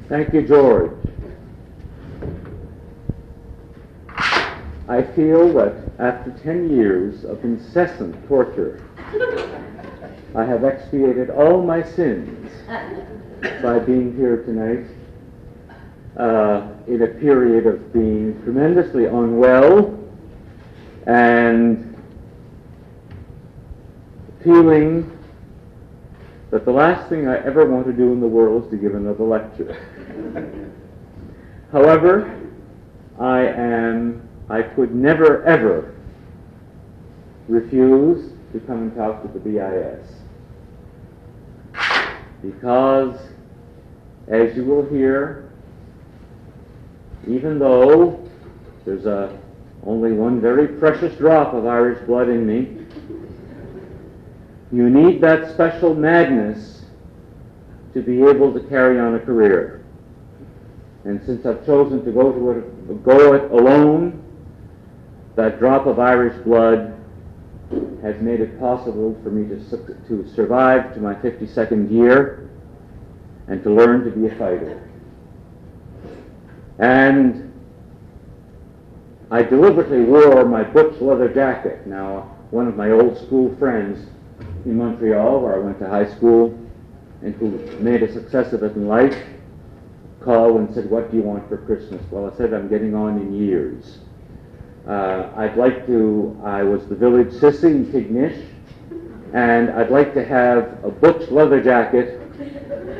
Thank you, George. I feel that after 10 years of incessant torture, I have expiated all my sins by being here tonight in a period of being tremendously unwell and feeling that the last thing I ever want to do in the world is to give another lecture. However, I could never ever refuse to come and talk to the BIS, because, as you will hear, even though there's only one very precious drop of Irish blood in me, you need that special madness to be able to carry on a career. And since I've chosen to go it alone, that drop of Irish blood has made it possible for me to survive to my 52nd year and to learn to be a fighter. And I deliberately wore my butch leather jacket. Now, one of my old school friends in Montreal, where I went to high school and who made a success of it in life, called and said, "What do you want for Christmas?" Well, I said, "I'm getting on in years. I was the village sissy in Tignish, and I'd like to have a butch leather jacket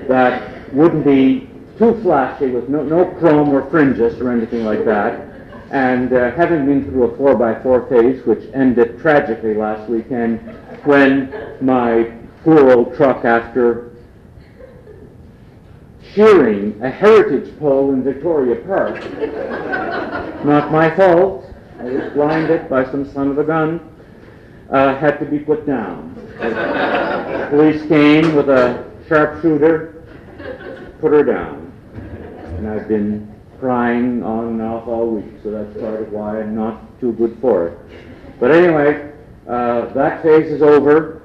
that wouldn't be too flashy, with no chrome or fringes or anything like that." And having been through a 4x4 phase, which ended tragically last weekend when my poor old truck, after shearing a heritage pole in Victoria Park, not my fault, I was blinded by some son of a gun, had to be put down. The police came with a sharpshooter, put her down. And I've been crying on and off all week, so that's part of why I'm not too good for it. But anyway, that phase is over,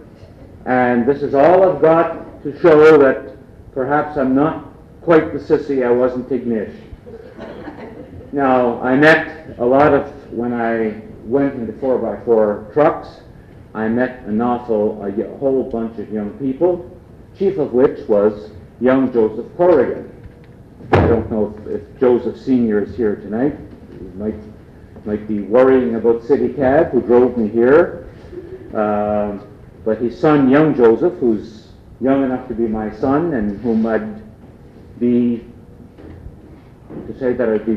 and this is all I've got to show that perhaps I'm not quite the sissy I was in Tignish. Now, I met a lot of, when I went into 4x4 trucks, I met a whole bunch of young people, chief of which was young Joseph Corrigan. I don't know if Joseph Sr. is here tonight. He might be worrying about City Cab, who drove me here. But his son, young Joseph, who's young enough to be my son, and whom I'd be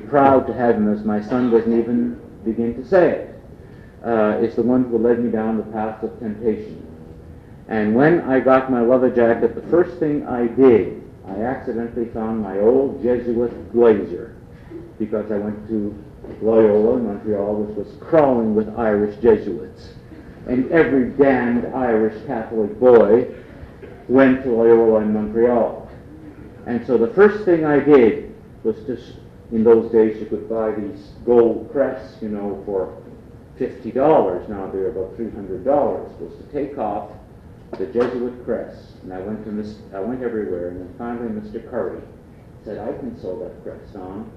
proud to have him as my son, doesn't even begin to say it, is the one who led me down the path of temptation. And when I got my leather jacket, the first thing I did, I accidentally found my old Jesuit glazier, because I went to Loyola in Montreal, which was crawling with Irish Jesuits. And every damned Irish Catholic boy went to Loyola in Montreal. And so the first thing I did was in those days you could buy these gold crests, for $50. Now they're about $300. Was to take off the Jesuit crest. And I went everywhere, and then finally Mr. Curry said, "I can sew that crest on."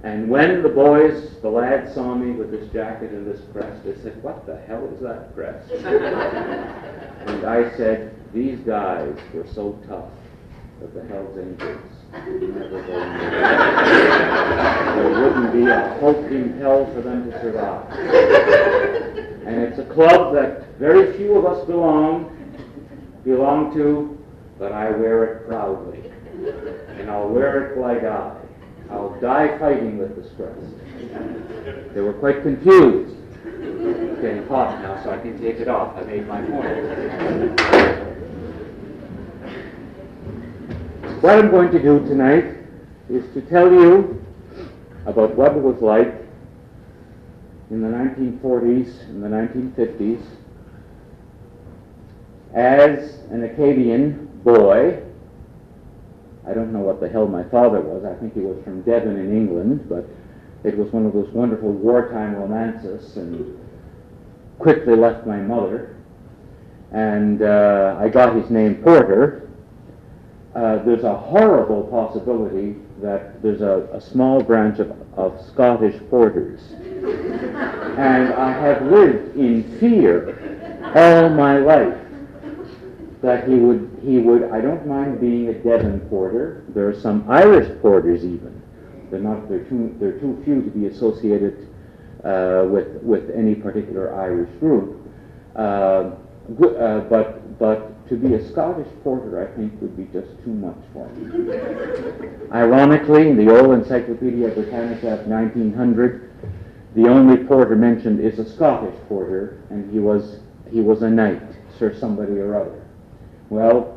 And when the lads saw me with this jacket and this crest, they said, "What the hell is that crest?" And I said, "These guys were so tough that the Hells Angels would never go in there. There wouldn't be a hope in hell for them to survive." And it's a club that very few of us belong to, but I wear it proudly. And I'll wear it till I die. I'll die fighting with this crest. They were quite confused. It's getting hot now, so I can take it off. I made my point. What I'm going to do tonight is to tell you about what it was like in the 1940s and the 1950s as an Acadian boy. I don't know what the hell my father was. I think he was from Devon in England, but it was one of those wonderful wartime romances, and quickly left my mother. And I got his name Porter, there's a horrible possibility that there's a small branch of Scottish porters. And I have lived in fear all my life that he would, I don't mind being a Devon porter. There are some Irish porters even. They're too few to be associated with any particular Irish group. But to be a Scottish porter, I think, would be just too much for me. Ironically, in the old Encyclopedia Britannica of 1900, the only porter mentioned is a Scottish porter, and he was a knight, Sir somebody or other. Well,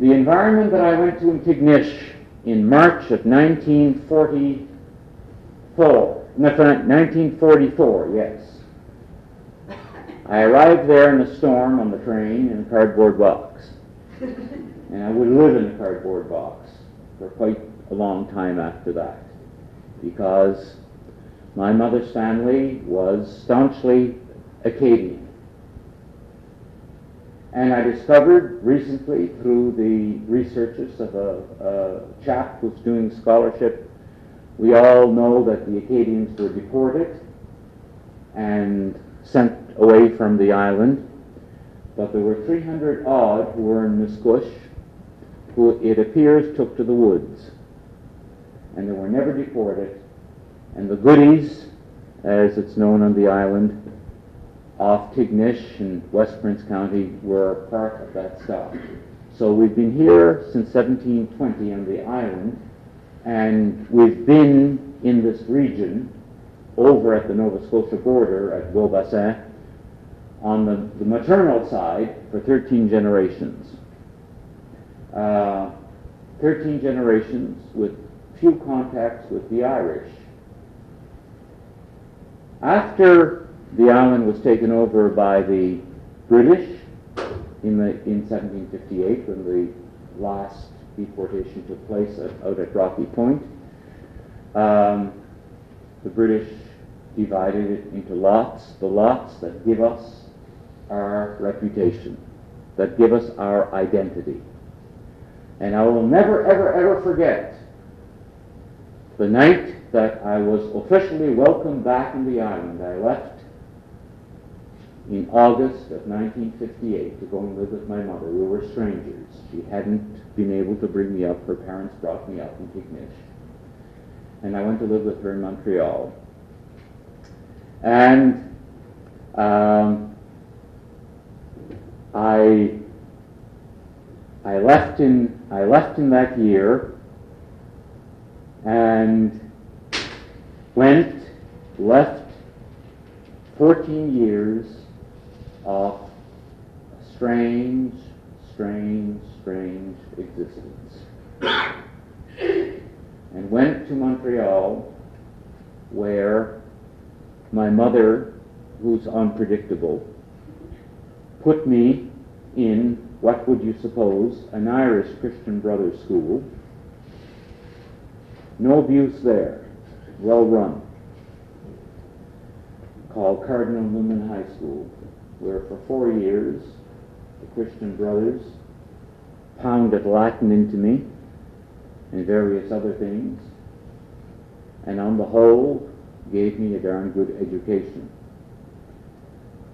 the environment that I went to in Tignish in March of 1944, yes. I arrived there in a storm on the train in a cardboard box. And I would live in a cardboard box for quite a long time after that, because my mother's family was staunchly Acadian. And I discovered recently through the researches of a chap who's doing scholarship, we all know that the Acadians were deported and sent away from the island, but there were 300 odd who were in Musquesh, who it appears took to the woods, and they were never deported, and the goodies, as it's known on the island, off Tignish in West Prince County, were part of that stock. So we've been here since 1720 on the island, and we've been in this region over at the Nova Scotia border at Beaubassin on the maternal side for 13 generations. 13 generations with few contacts with the Irish. After the island was taken over by the British in 1758, when the last deportation took place out at Rocky Point. The British divided it into lots, the lots that give us our reputation, that give us our identity. And I will never, ever, ever forget the night that I was officially welcomed back in the island. I left in August of 1958 to go and live with my mother. We were strangers. She hadn't been able to bring me up. Her parents brought me up in Tignish. And I went to live with her in Montreal. And I left in that year and left 14 years of strange existence. And went to Montreal, where my mother, who's unpredictable, put me in, what would you suppose, an Irish Christian Brothers school. No abuse there, well run, called Cardinal Newman High School, where for 4 years the Christian Brothers pounded Latin into me and various other things, and on the whole gave me a darn good education.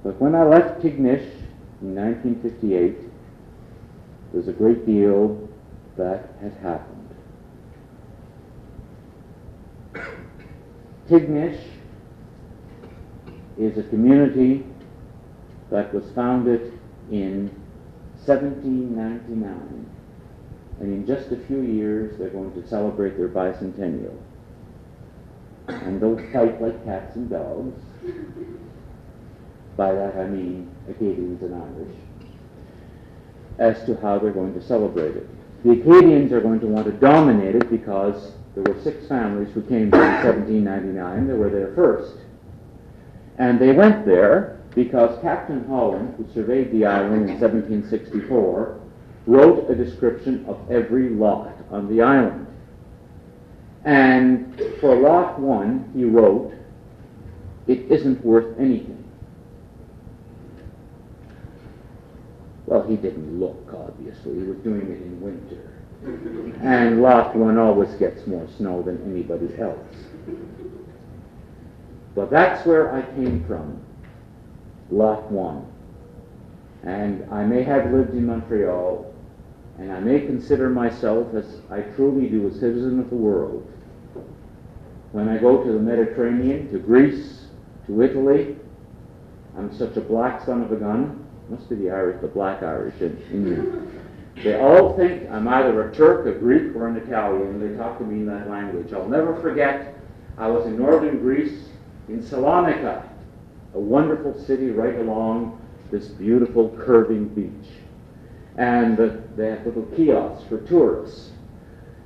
But when I left Tignish in 1958, there's a great deal that had happened. Tignish is a community that was founded in 1799, and in just a few years they're going to celebrate their bicentennial. And those fight like cats and dogs. By that I mean Acadians and Irish, as to how they're going to celebrate it. The Acadians are going to want to dominate it because there were 6 families who came there in 1799. They were there first. And they went there because Captain Holland, who surveyed the island in 1764, wrote a description of every lot on the island. And for lot 1, he wrote, "It isn't worth anything." Well, he didn't look, obviously. He was doing it in winter. And Lot 1 always gets more snow than anybody else. But that's where I came from, Lot 1. And I may have lived in Montreal, and I may consider myself, as I truly do, a citizen of the world. When I go to the Mediterranean, to Greece, to Italy, I'm such a black son of a gun. Must be the Irish, the black Irish in me. They all think I'm either a Turk, a Greek, or an Italian. They talk to me in that language. I'll never forget, I was in northern Greece, in Salonika, a wonderful city right along this beautiful curving beach. And they have little kiosks for tourists.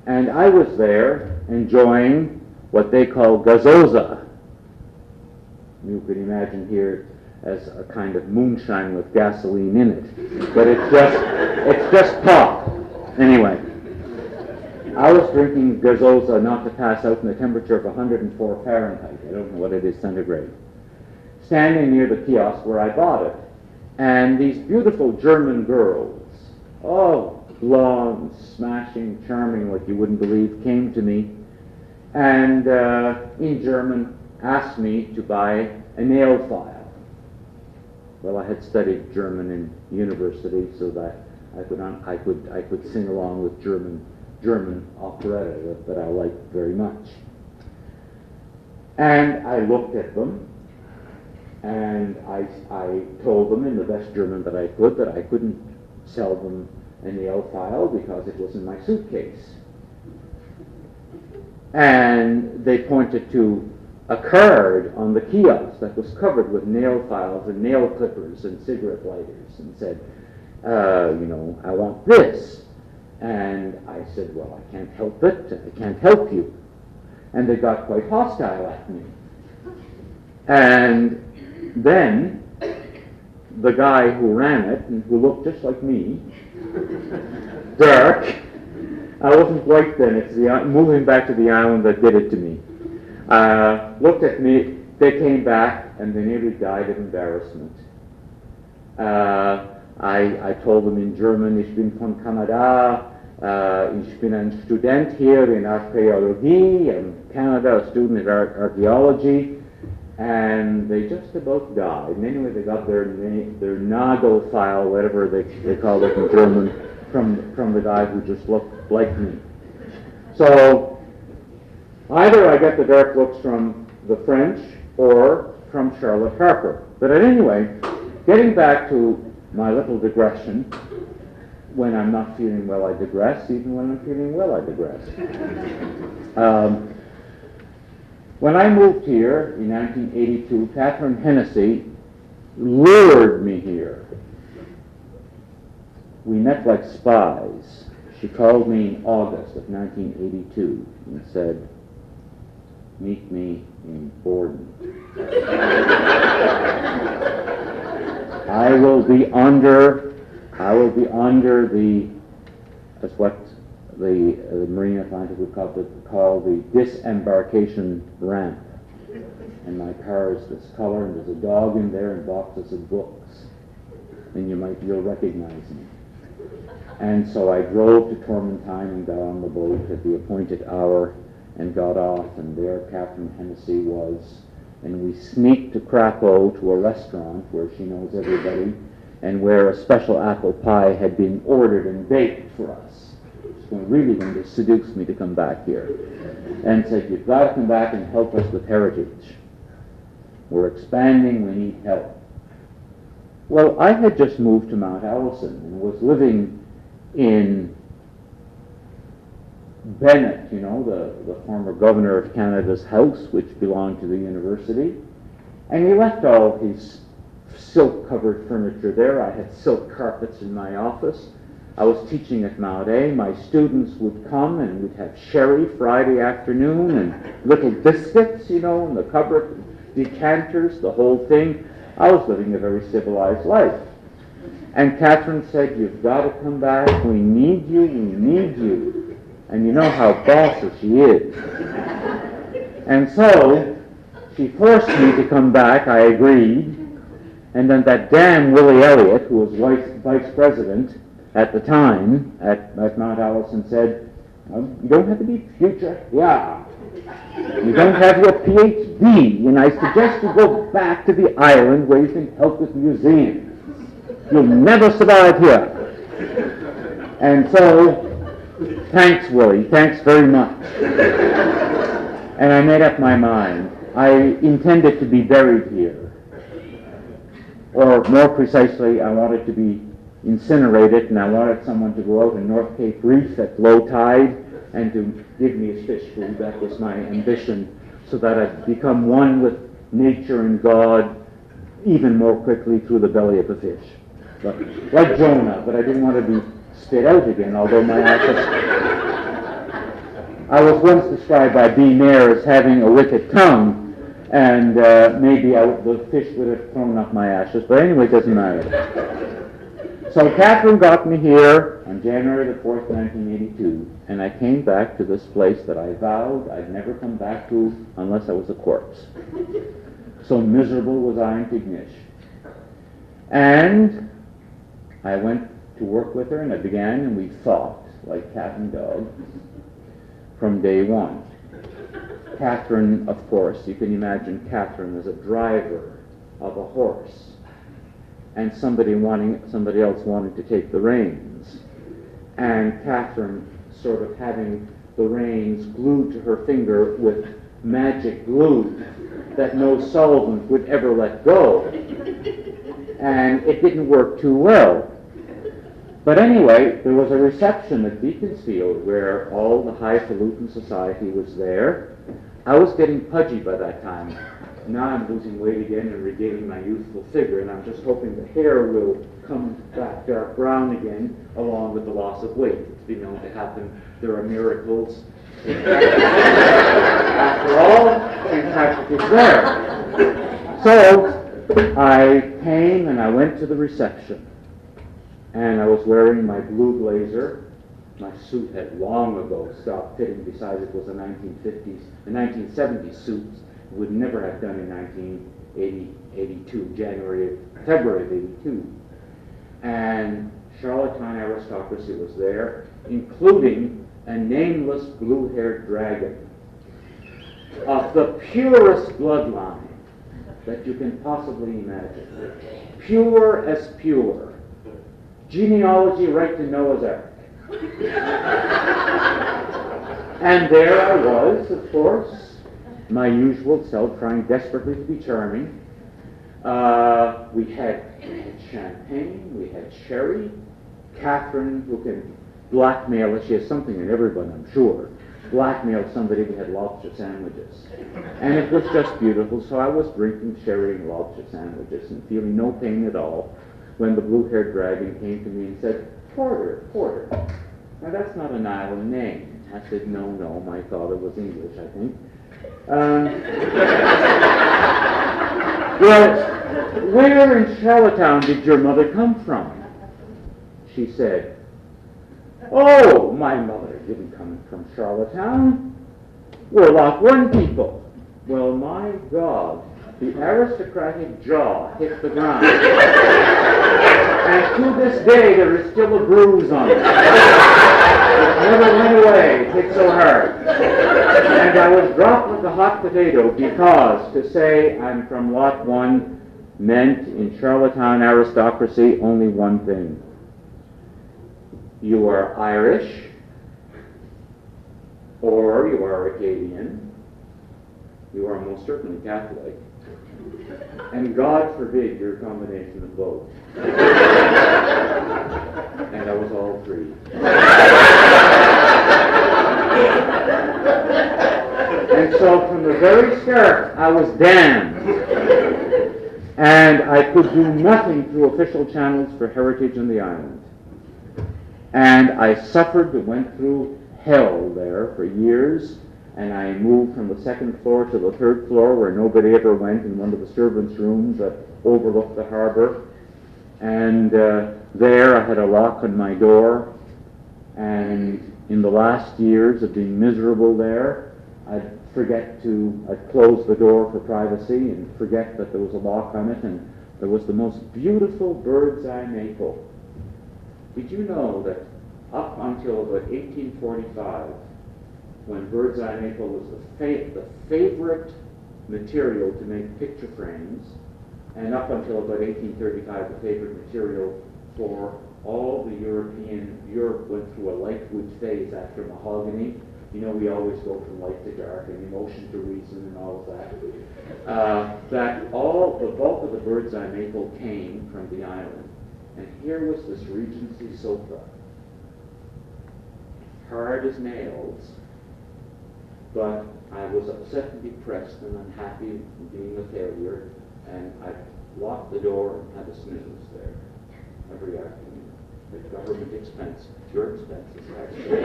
And I was there enjoying what they call gazoza. You could imagine here as a kind of moonshine with gasoline in it. But it's just pop. Anyway, I was drinking gazoza not to pass out in the temperature of 104 Fahrenheit. I don't know what it is centigrade. Standing near the kiosk where I bought it. And these beautiful German girls, oh, blonde, smashing, charming, like you wouldn't believe, came to me and in German asked me to buy a nail file. Well, I had studied German in university, so that I could sing along with German operetta that I liked very much. And I looked at them, and I told them in the best German that I could that I couldn't sell them a nail file because it was in my suitcase. And they pointed to a card on the kiosk that was covered with nail files and nail clippers and cigarette lighters and said, I want this. And I said, well, I can't help it. I can't help you. And they got quite hostile at me. And then the guy who ran it, and who looked just like me, dark, I wasn't white then, it's moving back to the island that did it to me, looked at me. They came back and they nearly died of embarrassment. I told them in German, ich bin von Kanada, ich bin ein Student here in archaeology, in Canada, a student in archaeology, and they just about died. And anyway, they got their Nagel file, whatever they call it in German, from the guy who just looked like me. So either I get the dark looks from the French or from Charlotte Harper. But anyway, getting back to my little digression, when I'm not feeling well, I digress. Even when I'm feeling well, I digress. When I moved here in 1982, Catherine Hennessy lured me here. We met like spies. She called me in August of 1982 and said, meet me in Borden. I will be under the, that's what the Marine Atlantic would call the disembarkation ramp. And my car is this color, and there's a dog in there and boxes of books. And you'll recognize me. And so I drove to Tormentine and got on the boat at the appointed hour and got off, and there Catherine Hennessy was. And we sneaked to Krakow to a restaurant where she knows everybody and where a special apple pie had been ordered and baked for us. She was really going to seduce me to come back here and said, you've got to come back and help us with heritage. We're expanding, we need help. Well, I had just moved to Mount Allison and was living in Bennett, the former governor of Canada's house, which belonged to the university. And he left all his silk-covered furniture there. I had silk carpets in my office. I was teaching at Mount A. My students would come and we'd have sherry Friday afternoon and little biscuits, in the cupboard, decanters, the whole thing. I was living a very civilized life. And Catherine said, you've got to come back. We need you. We need you. And you know how bossy she is. And so she forced me to come back. I agreed. And then that damn Willie Elliott, who was vice president at the time at Mount Allison, said, you don't have to be future. Yeah. You don't have your PhD, and I suggest you go back to the island where you can help with museums. You'll never survive here. And so, thanks, Willie. Thanks very much. And I made up my mind. I intended to be buried here. Or more precisely, I wanted to be incinerated, and I wanted someone to go out in North Cape Reef at low tide and to give me as fish food. That was my ambition, so that I'd become one with nature and God even more quickly through the belly of the fish. But, like Jonah, but I didn't want to be spit out again, although my ashes... I was once described by B. Mayer as having a wicked tongue, and maybe the fish would have thrown up my ashes, but anyway, it doesn't matter. So Catherine got me here on January the 4th, 1982, and I came back to this place that I vowed I'd never come back to unless I was a corpse. So miserable was I in Tignish. And I went to work with her, and I began, and we fought like cat and dog from day one. Catherine, of course, you can imagine Catherine as a driver of a horse, and somebody else wanting to take the reins, and Catherine sort of having the reins glued to her finger with magic glue that no solvent would ever let go, and it didn't work too well. But anyway, there was a reception at Beaconsfield where all the highfalutin society was there. I was getting pudgy by that time. Now I'm losing weight again and regaining my youthful figure, and I'm just hoping the hair will come back dark brown again along with the loss of weight. It's been known to happen. There are miracles. After all, in fact, it's there. So I came and I went to the reception, and I was wearing my blue blazer. My suit had long ago stopped fitting. Besides, it was a 1970s suit. It would never have done in 1982, February of 82. And Charlottetown aristocracy was there, including a nameless blue-haired dragon of the purest bloodline that you can possibly imagine. Pure as pure. Genealogy right to Noah's Ark. And there I was, of course, my usual self, trying desperately to be charming. We had champagne, we had sherry. Catherine, who can blackmail, she has something in everyone, I'm sure, blackmailed somebody. We had lobster sandwiches. And it was just beautiful, so I was drinking sherry and lobster sandwiches and feeling no pain at all when the blue-haired dragon came to me and said, Porter, Porter. Now that's not an island name. I said, no, my father was English, I think. Well, where in Charlottetown did your mother come from? She said, oh, my mother didn't come from Charlottetown. We're Lot 1 people. Well, my God, the aristocratic jaw hit the ground. And to this day, there is still a bruise on it. It never went away. It hit so hard. And I was dropped like a hot potato because to say I'm from Lot 1 meant in Charlottetown aristocracy only one thing. You are Irish, or you are Acadian. You are most certainly Catholic. And God forbid you're a combination of both. And I was all three. And so from the very start, I was damned. And I could do nothing through official channels for heritage in the island. And I suffered and went through hell there for years. And I moved from the second floor to the third floor where nobody ever went, in one of the servants' rooms that overlooked the harbor. And there I had a lock on my door. And in the last years of being miserable there, I'd close the door for privacy and forget that there was a lock on it and there was the most beautiful bird's eye maple. Did you know that up until about 1845, when bird's eye maple was the favorite material to make picture frames, and up until about 1835, the favorite material for all the Europe went through a light wood phase after mahogany. You know, we always go from light to dark and emotion to reason and all of that. That all the bulk of the bird's eye maple came from the island. And here was this Regency sofa, hard as nails, but I was upset and depressed and unhappy being a failure, and I locked the door and had a snooze there every afternoon. The government expense, your expenses, actually.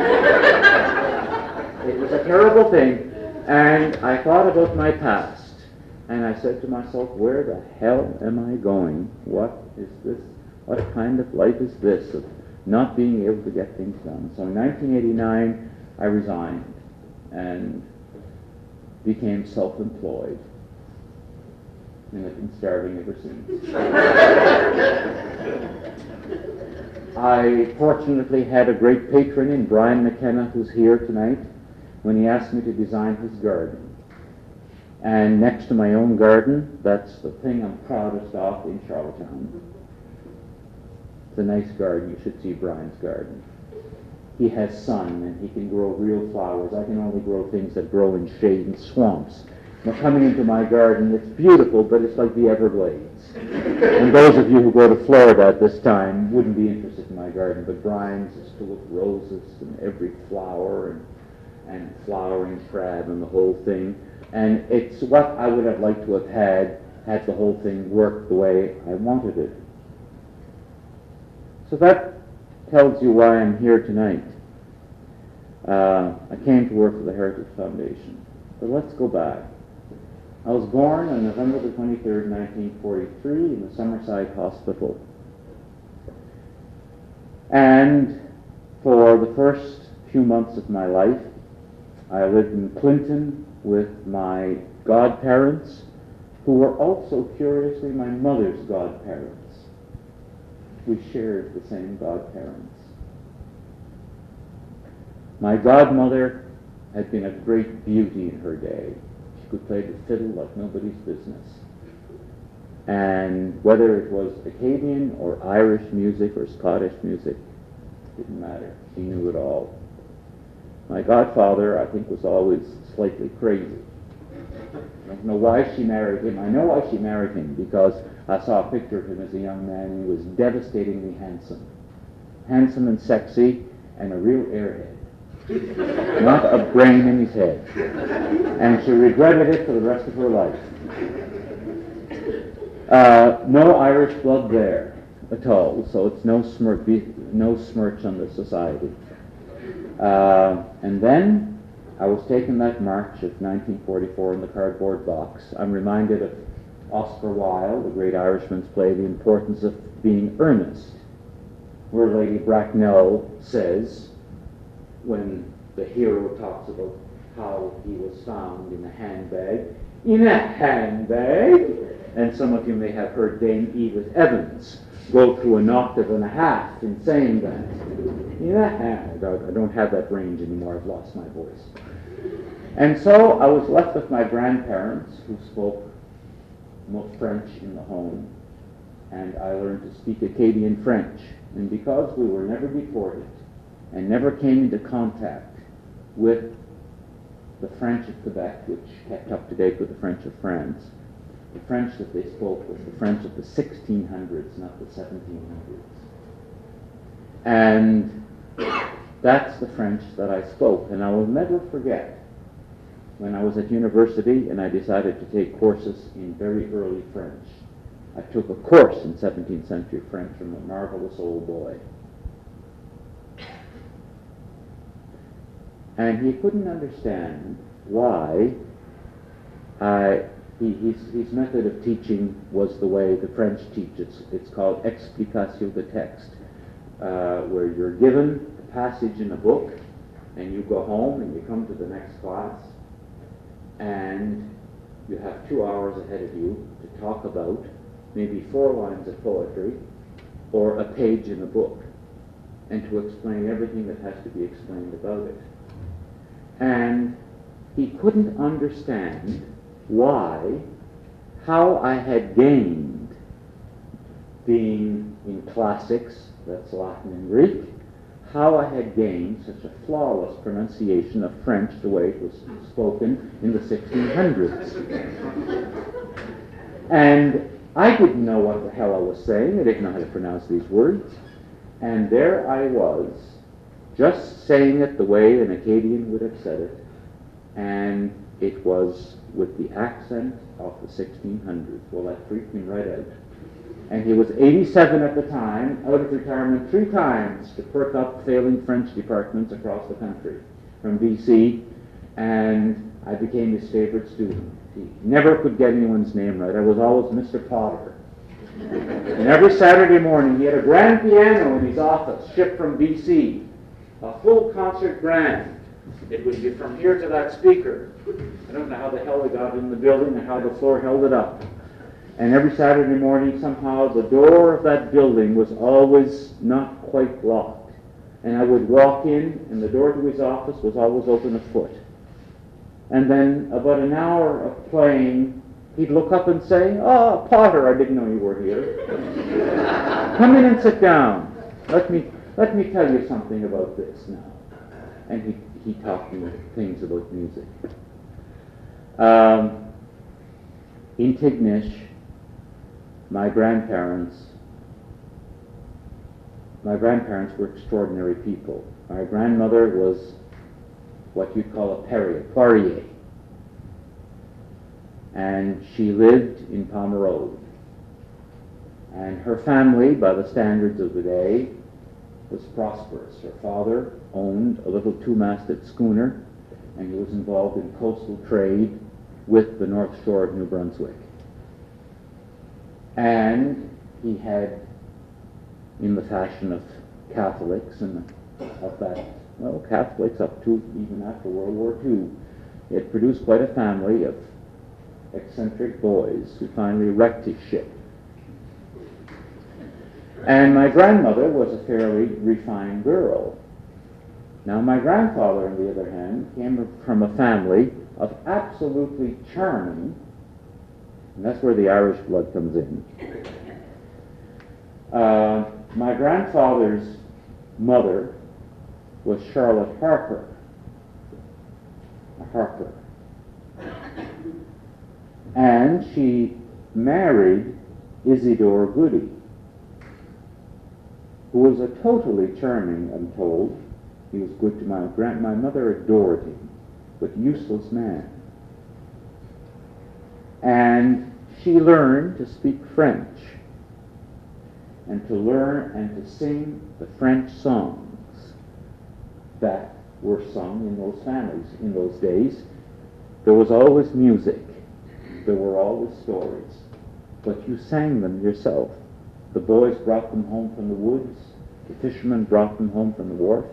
It was a terrible thing, and I thought about my past, and I said to myself, where the hell am I going? What is this? What kind of life is this of not being able to get things done? So in 1989, I resigned and became self-employed, and I've been starving ever since. I fortunately had a great patron in Brian McKenna, who's here tonight, when he asked me to design his garden. And next to my own garden, that's the thing I'm proudest of in Charlottetown. It's a nice garden. You should see Brian's garden. He has sun, and he can grow real flowers. I can only grow things that grow in shade and swamps. Now, coming into my garden, it's beautiful, but it's like the Everglades. And those of you who go to Florida at this time wouldn't be interested in my garden, but Brian's is full of roses and every flower and flowering crab and the whole thing. And it's what I would have liked to have had the whole thing worked the way I wanted it. So that tells you why I'm here tonight. I came to work for the Heritage Foundation. But let's go back. I was born on November the 23rd, 1943 in the Summerside Hospital. And for the first few months of my life, I lived in Clinton with my godparents, who were also, curiously, my mother's godparents. We shared the same godparents. My godmother had been a great beauty in her day. She could play the fiddle like nobody's business. And whether it was Acadian or Irish music or Scottish music, didn't matter. She knew it all. My godfather, I think, was always slightly crazy. I don't know why she married him. I know why she married him, because I saw a picture of him as a young man, and he was devastatingly handsome. Handsome and sexy, and a real airhead. Not a brain in his head. And she regretted it for the rest of her life. No Irish blood there at all, so it's no smirch on the society. And then I was taken that March of 1944 in the cardboard box. I'm reminded of Oscar Wilde, the great Irishman's play, The Importance of Being Earnest, where Lady Bracknell says, when the hero talks about how he was found in a handbag, in a handbag, and some of you may have heard Dame Edith Evans go through an octave and a half in saying that. In a hand. I don't have that range anymore. I've lost my voice. And so I was left with my grandparents, who spoke French in the home, and I learned to speak Acadian French. And because we were never deported and never came into contact with the French of Quebec, which kept up to date with the French of France, the French that they spoke was the French of the 1600s, not the 1700s. And that's the French that I spoke. And I will never forget when I was at university and I decided to take courses in very early French. I took a course in 17th century French from a marvelous old boy. And he couldn't understand why his method of teaching was the way the French teach. It's called explication de texte, where you're given a passage in a book, and you go home and you come to the next class, and you have 2 hours ahead of you to talk about maybe 4 lines of poetry or a page in a book, and to explain everything that has to be explained about it. And he couldn't understand how I had gained being in classics, that's Latin and Greek, how I had gained such a flawless pronunciation of French the way it was spoken in the 1600s. And I didn't know what the hell I was saying. I didn't know how to pronounce these words. And there I was, just saying it the way an Acadian would have said it, and it was with the accent of the 1600s. Well, that freaked me right out. And he was 87 at the time, out of retirement 3 times to perk up failing French departments across the country from BC, and I became his favorite student. He never could get anyone's name right. I was always Mr. Potter. And every Saturday morning he had a grand piano in his office, shipped from BC, a full concert grand. It would be from here to that speaker. I don't know how the hell they got in the building and how the floor held it up. And every Saturday morning, somehow, the door of that building was always not quite locked. And I would walk in, and the door to his office was always open a foot. And then, about an hour of playing, he'd look up and say, "Oh, Potter, I didn't know you were here. Come in and sit down. Let me tell you something about this now." And he taught me things about music. In Tignish, my grandparents were extraordinary people. My grandmother was what you'd call a poirier. And she lived in Pomerode. And her family, by the standards of the day, was prosperous. Her father owned a little 2-masted schooner, and he was involved in coastal trade with the North Shore of New Brunswick. And he had, in the fashion of Catholics and of that, well, Catholics up to even after World War II, he had produced quite a family of eccentric boys who finally wrecked his ship. And my grandmother was a fairly refined girl. Now my grandfather, on the other hand, came from a family of absolutely charming, and that's where the Irish blood comes in. My grandfather's mother was Charlotte Harper, and she married Isidore Goody, who was a totally charming, I'm told. He was good to my mother adored him, but useless man. And she learned to speak French, and to learn and to sing the French songs that were sung in those families. In those days, there was always music. There were always stories. But you sang them yourself. The boys brought them home from the woods. The fishermen brought them home from the wharf.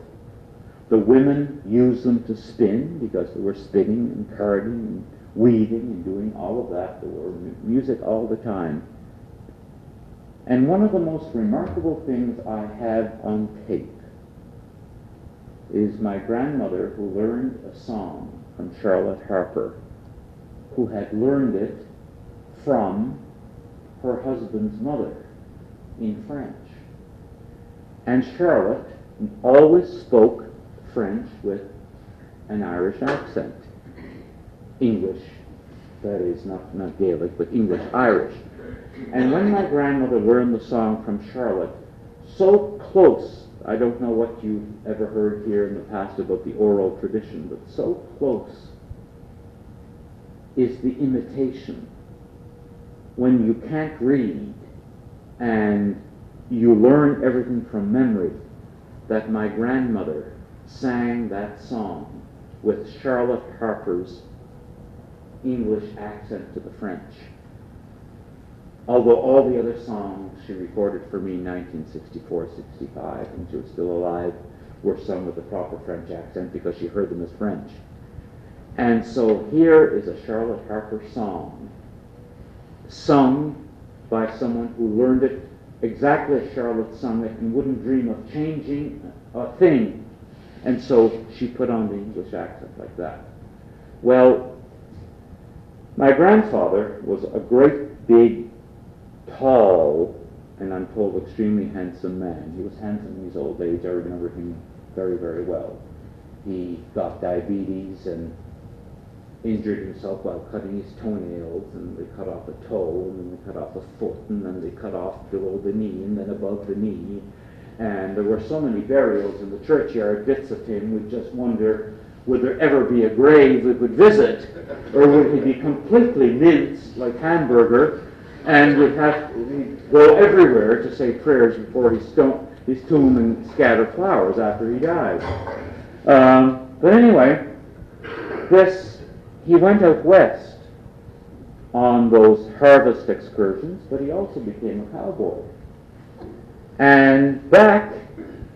The women used them to spin because they were spinning and carding and weaving and doing all of that. There were music all the time. And one of the most remarkable things I have on tape is my grandmother, who learned a song from Charlotte Harper, who had learned it from her husband's mother in French. And Charlotte always spoke French with an Irish accent. English, that is, not Gaelic, but English-Irish. And when my grandmother learned the song from Charlotte, so close, I don't know what you've ever heard here in the past about the oral tradition, but so close is the imitation. When you can't read and you learn everything from memory, that my grandmother sang that song with Charlotte Harper's English accent to the French. Although all the other songs she recorded for me in 1964-65, when she was still alive, were sung with the proper French accent because she heard them as French. And so here is a Charlotte Harper song, sung by someone who learned it exactly as Charlotte sung it and wouldn't dream of changing a thing. And so she put on the English accent like that. Well, my grandfather was a great, big, tall, and I'm told extremely handsome man. He was handsome in his old age. I remember him very, very well. He got diabetes and injured himself while cutting his toenails, and they cut off a toe, and then they cut off a foot, and then they cut off below the knee, and then above the knee. And there were so many burials in the churchyard, bits of him. We'd just wonder, would there ever be a grave we could visit, or would he be completely minced like hamburger, and we'd have to go everywhere to say prayers before his tomb and scatter flowers after he died. But anyway, he went out west on those harvest excursions, but he also became a cowboy. And back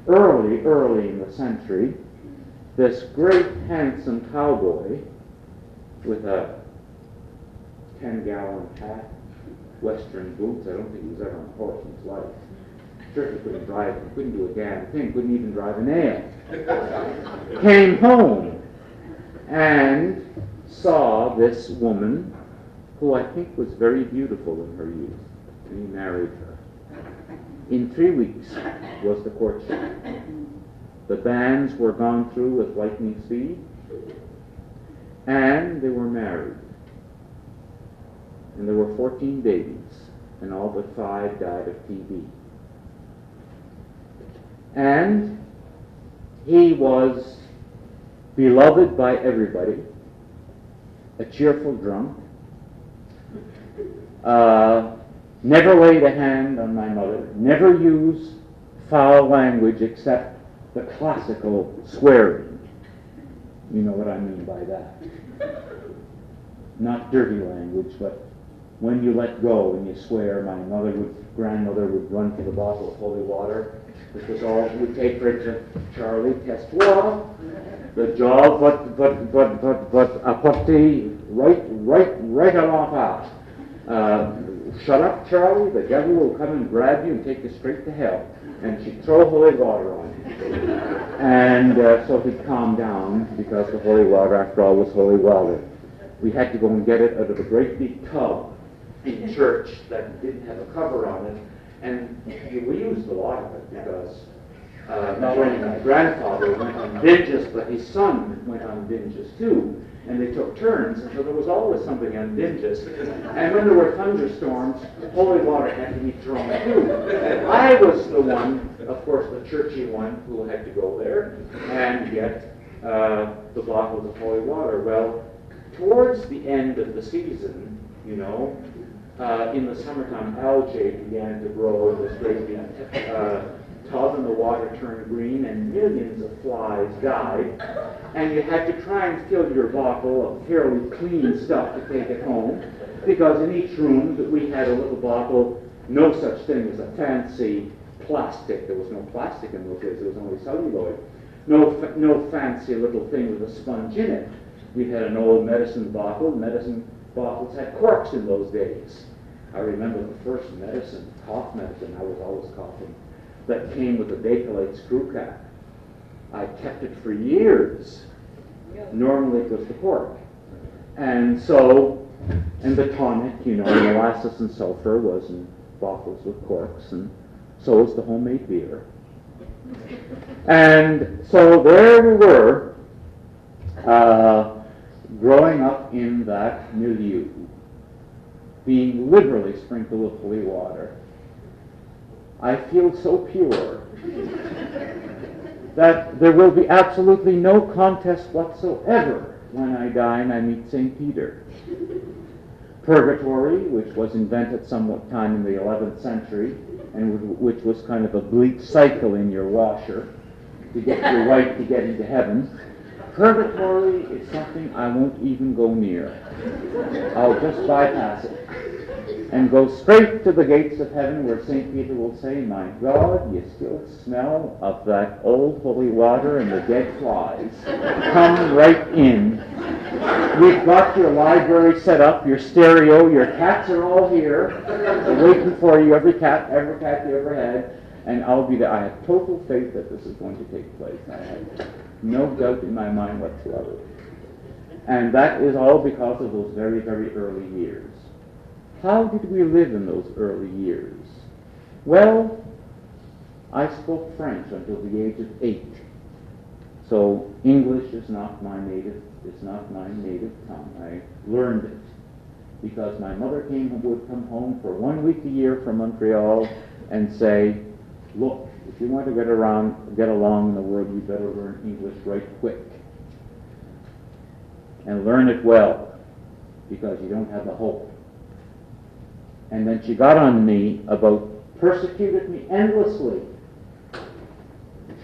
early in the century, this great handsome cowboy with a 10-gallon hat, western boots, I don't think he was ever on a horse in his life. Certainly couldn't drive, couldn't do a damn thing, couldn't even drive a nail. Came home and saw this woman who I think was very beautiful in her youth, and he married her. In 3 weeks was the courtship. The banns were gone through with lightning speed, and they were married. And there were 14 babies, and all but 5 died of TB. And he was beloved by everybody, a cheerful drunk, never laid a hand on my mother, never used foul language except the classical swearing. You know what I mean by that. Not dirty language, but when you let go and you swear, my grandmother would run for the bottle of holy water. This was all we take for it, Charlie, test water. The jaw, but a putty, right along out. Shut up, Charlie, the devil will come and grab you and take you straight to hell. And she'd throw holy water on him. And so he'd calm down, because the holy water, after all, was holy water. We had to go and get it out of a great big tub in church that didn't have a cover on it. And we used a lot of it, because not only my grandfather went on binges, but his son went on binges too. And they took turns, and so there was always something on binges. And when there were thunderstorms, holy water had to be thrown too. I was the one, of course, the churchy one, who had to go there and get the bottles of holy water. Well, towards the end of the season, you know, in the summertime, algae began to grow in this great tub, and the water turned green, and millions of flies died. And you had to try and fill your bottle of fairly clean stuff to take it home, because in each room that we had a little bottle, no such thing as a fancy plastic. There was no plastic in those days, there was only celluloid. No fancy little thing with a sponge in it. We had an old medicine bottle. Medicine bottles had corks in those days. I remember the first medicine, cough medicine, I was always coughing, that came with a Bakelite screw cap. I kept it for years. Normally it was the cork. And so, and the tonic, you know, molasses and sulfur was in bottles with corks, and so was the homemade beer. And so there we were, growing up in that milieu, being liberally sprinkled with holy water. I feel so pure that there will be absolutely no contest whatsoever when I die and I meet St. Peter. Purgatory, which was invented sometime in the 11th century, and which was kind of a bleak cycle in your washer to get your wife to get into heaven. Purgatory is something I won't even go near. I'll just bypass it and go straight to the gates of heaven, where St. Peter will say, "My God, you still smell of that old holy water and the dead flies. Come right in. We've got your library set up, your stereo, your cats are all here, waiting for you, every cat you ever had, and I'll be there. I have total faith that this is going to take place. I have no doubt in my mind whatsoever. And that is all because of those very, very early years. How did we live in those early years? Well, I spoke French until the age of 8. So English is not my native tongue. I learned it because my mother would come home for 1 week a year from Montreal and say, look, if you want to get along in the world, you better learn English right quick. And learn it well, because you don't have a hope. And then she got on me persecuted me endlessly.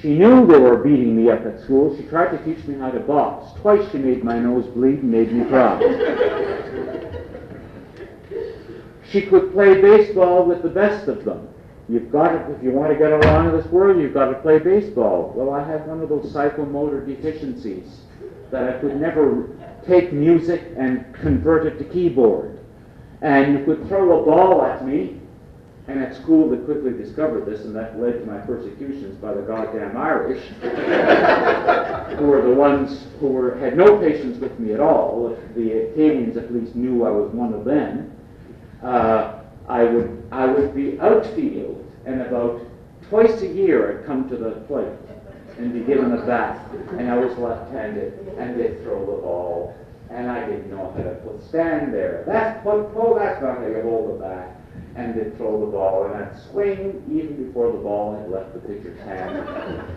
She knew they were beating me up at school. She tried to teach me how to box. Twice she made my nose bleed and made me cry. She could play baseball with the best of them. You've got to, if you want to get along in this world, you've got to play baseball. Well, I had one of those psychomotor deficiencies that I could never take music and convert it to keyboard. And you could throw a ball at me, and at school they quickly discovered this, and that led to my persecutions by the goddamn Irish, who were the ones who had no patience with me at all. If the Acadians at least knew I was one of them, I would be outfield, and about twice a year I'd come to the plate and be given a bat, and I was left-handed, and they'd throw the ball, and I didn't know how to stand there. That's not how you hold the bat. And they'd throw the ball, and I'd swing even before the ball had left the pitcher's hand.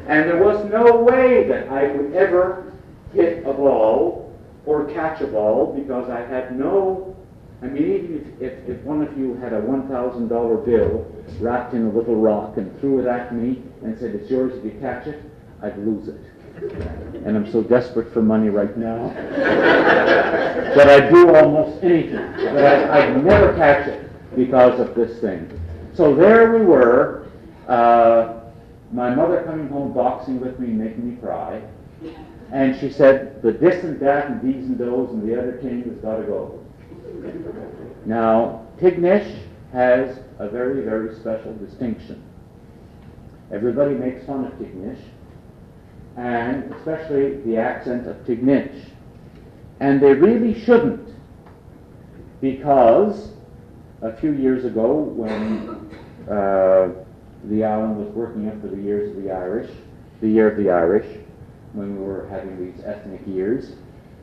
And there was no way that I would ever hit a ball or catch a ball, because I had no... I mean, even if one of you had a $1,000 bill wrapped in a little rock and threw it at me and said, it's yours if you catch it, I'd lose it. And I'm so desperate for money right now that I'd do almost anything. But I'd never catch it because of this thing. So there we were, my mother coming home boxing with me, making me cry. And she said, the this and that and these and those and the other king has got to go. Now, Tignish has a very, very special distinction. Everybody makes fun of Tignish, and especially the accent of Tignish. And they really shouldn't, because a few years ago, when the island was working up for the year of the Irish, when we were having these ethnic years,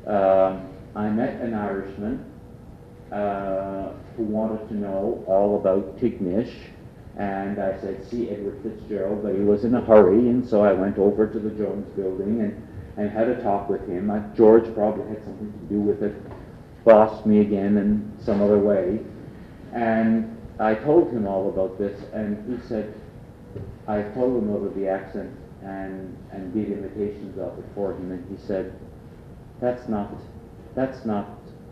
I met an Irishman who wanted to know all about Tignish, and I said, see Edward Fitzgerald, but he was in a hurry, and so I went over to the Jones building and had a talk with him. George probably had something to do with it, bossed me again in some other way, and I told him all about this, and he said, I told him over the accent and did imitations of it for him, and he said, that's not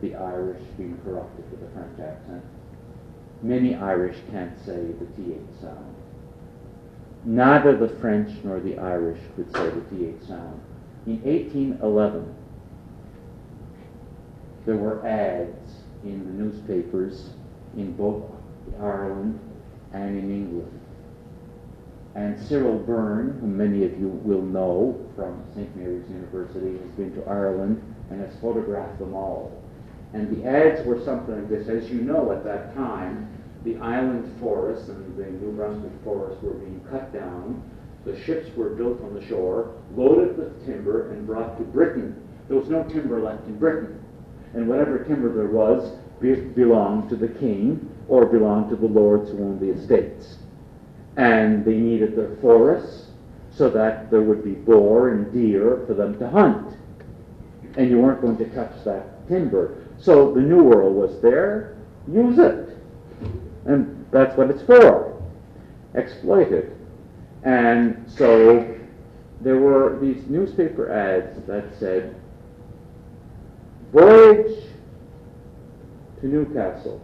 the Irish being corrupted with a French accent. Many Irish can't say the TH sound. Neither the French nor the Irish could say the TH sound. In 1811, there were ads in the newspapers in both Ireland and in England. And Cyril Byrne, whom many of you will know from St. Mary's University, has been to Ireland and has photographed them all. And the ads were something like this. As you know, at that time, the island forests and the New Brunswick forests were being cut down. The ships were built on the shore, loaded with timber, and brought to Britain. There was no timber left in Britain. And whatever timber there was belonged to the king or belonged to the lords who owned the estates. And they needed their forests so that there would be boar and deer for them to hunt. And you weren't going to touch that timber. So the New World was there, use it. And that's what it's for. Exploit it. And so there were these newspaper ads that said, voyage to Newcastle.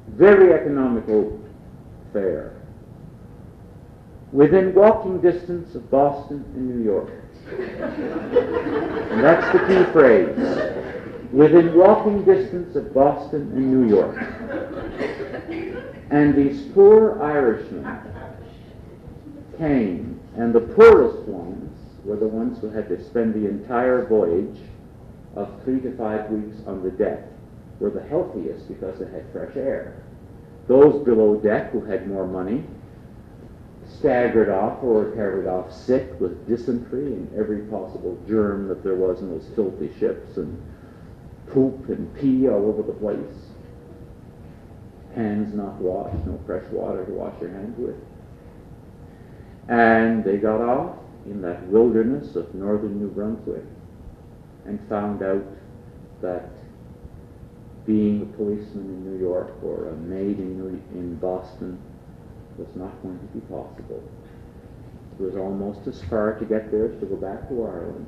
Very economical fare. within walking distance of Boston and New York. And that's the key phrase. Within walking distance of Boston and New York. And these poor Irishmen came, and the poorest ones were the ones who had to spend the entire voyage of 3 to 5 weeks on the deck, were the healthiest because they had fresh air. Those below deck who had more money staggered off or were carried off sick with dysentery and every possible germ that there was in those filthy ships, and poop and pee all over the place. Hands not washed, no fresh water to wash your hands with. And they got off in that wilderness of northern New Brunswick and found out that being a policeman in New York or a maid in Boston was not going to be possible. It was almost as far to get there as to go back to Ireland.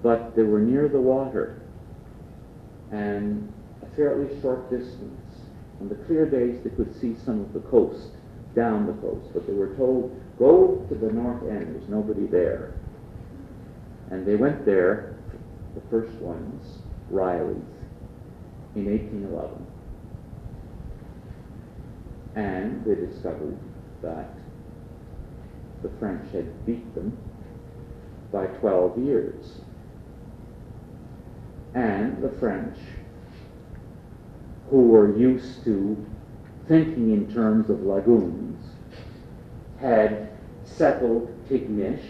But they were near the water and a fairly short distance. On the clear days they could see some of the coast, down the coast, but they were told, go to the north end, there's nobody there. And they went there, the first ones, Riley's, in 1811. And they discovered that the French had beat them by 12 years. And the French, who were used to thinking in terms of lagoons, had settled Tignish,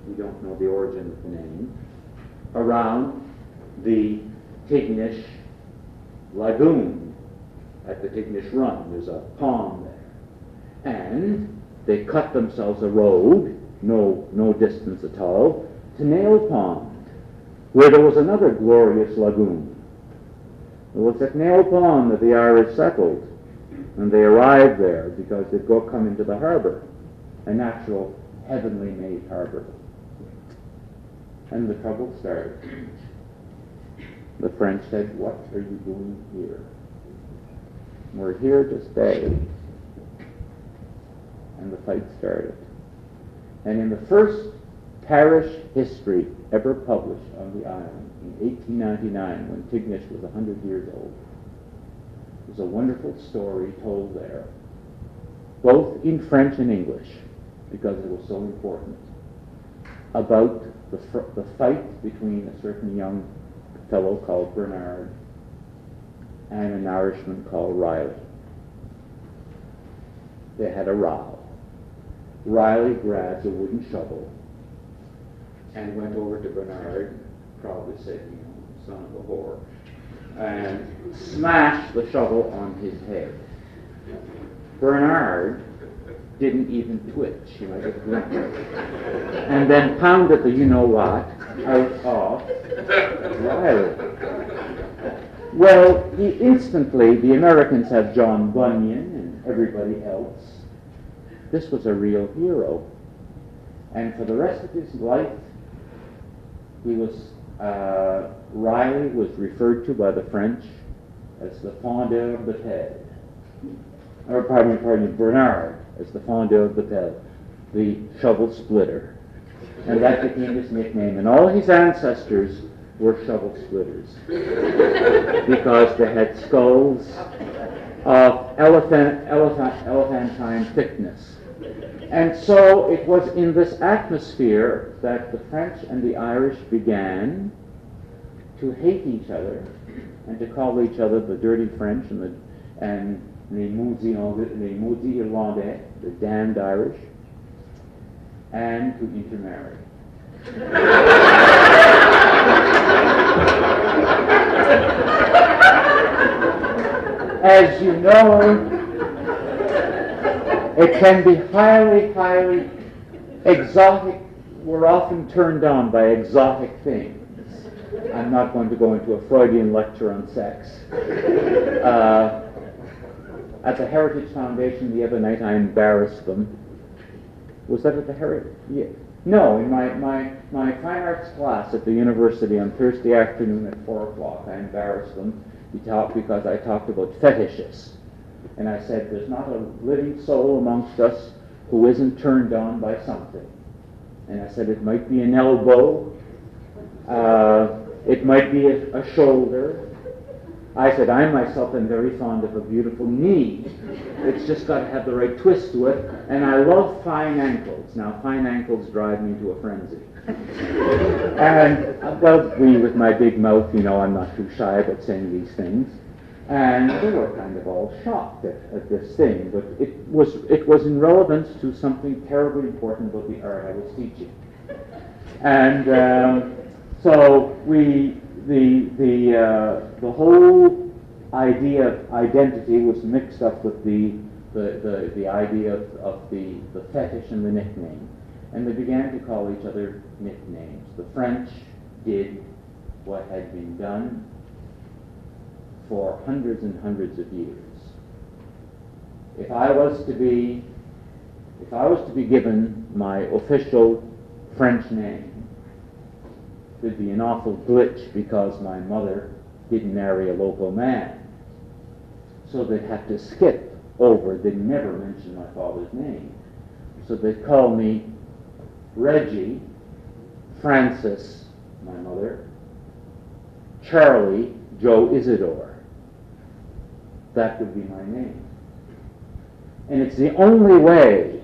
we don't know the origin of the name, around the Tignish lagoon at the Tignish Run. There's a pond there. And they cut themselves a road, no distance at all, to Nail Pond, where there was another glorious lagoon. It was at Nail Pond that the Irish settled, and they arrived there because they'd come into the harbor, a natural, heavenly made harbor. And the trouble started. The French said, what are you doing here? We're here to stay. And the fight started. And in the first parish history ever published on the island, in 1899, when Tignish was 100 years old, there's a wonderful story told there, both in French and English, because it was so important, about the fight between a certain young fellow called Bernard and an Irishman called Riley. They had a row. Riley grabbed a wooden shovel and went over to Bernard, probably said, son of a whore, and smashed the shovel on his head. Bernard didn't even twitch, he might have blinked, and then pounded the you-know-what out of Riley. Well, instantly, the Americans have John Bunyan and everybody else. This was a real hero. And for the rest of his life, Riley was referred to by the French as the fondeur de pelle. Or Bernard as the fondeur de pelle, the shovel splitter. And that became his nickname. And all his ancestors were shovel splitters because they had skulls of elephantine thickness. And so it was in this atmosphere that the French and the Irish began to hate each other and to call each other the dirty French and les maudits Irlandais, the damned Irish, and to intermarry. As you know, it can be highly, highly exotic. We're often turned on by exotic things. I'm not going to go into a Freudian lecture on sex. At the Heritage Foundation the other night, I embarrassed them. Was that at the Heritage? Yeah. No, in my fine arts class at the university on Thursday afternoon at 4 o'clock, I embarrassed them because I talked about fetishes. And I said, there's not a living soul amongst us who isn't turned on by something. And I said, it might be an elbow, it might be a shoulder. I said, I myself am very fond of a beautiful knee. It's just got to have the right twist to it. And I love fine ankles. Now, fine ankles drive me to a frenzy. And, well, me with my big mouth, you know, I'm not too shy about saying these things. And they were kind of all shocked at this thing. But it was in relevance to something terribly important about the art I was teaching. And so the whole idea of identity was mixed up with the idea of the fetish and the nickname. And they began to call each other nicknames. The French did what had been done for hundreds and hundreds of years. If I was to be given my official French name, there'd be an awful glitch because my mother didn't marry a local man. So they'd have to skip over, they'd never mention my father's name. So they'd call me Reggie, Francis, my mother, Charlie, Joe Isidore. That would be my name. And it's the only way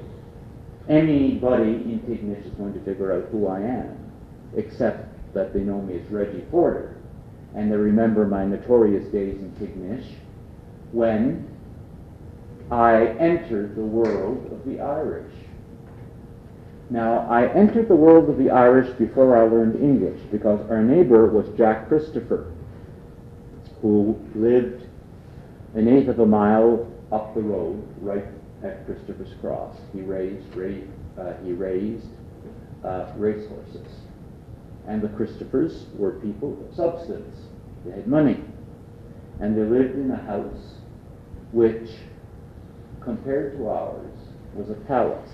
anybody in Tignish is going to figure out who I am, except that they know me as Reg Porter. And they remember my notorious days in Tignish when I entered the world of the Irish. Now, I entered the world of the Irish before I learned English, because our neighbor was Jack Christopher, who lived an eighth of a mile up the road, right at Christopher's Cross. He raised racehorses. And the Christophers were people of substance. They had money. And they lived in a house which, compared to ours, was a palace.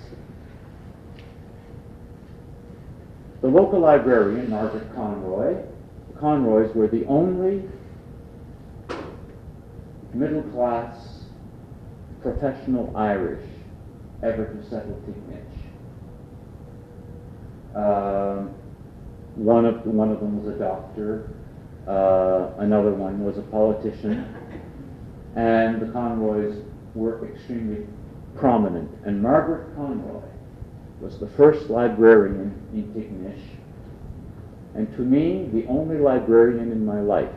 The local librarian, Margaret Conroy, the Conroys were the only middle-class professional Irish ever to settle Tignish. One of them was a doctor, another one was a politician, and the Conroys were extremely prominent. And Margaret Conroy was the first librarian in Tignish, and to me, the only librarian in my life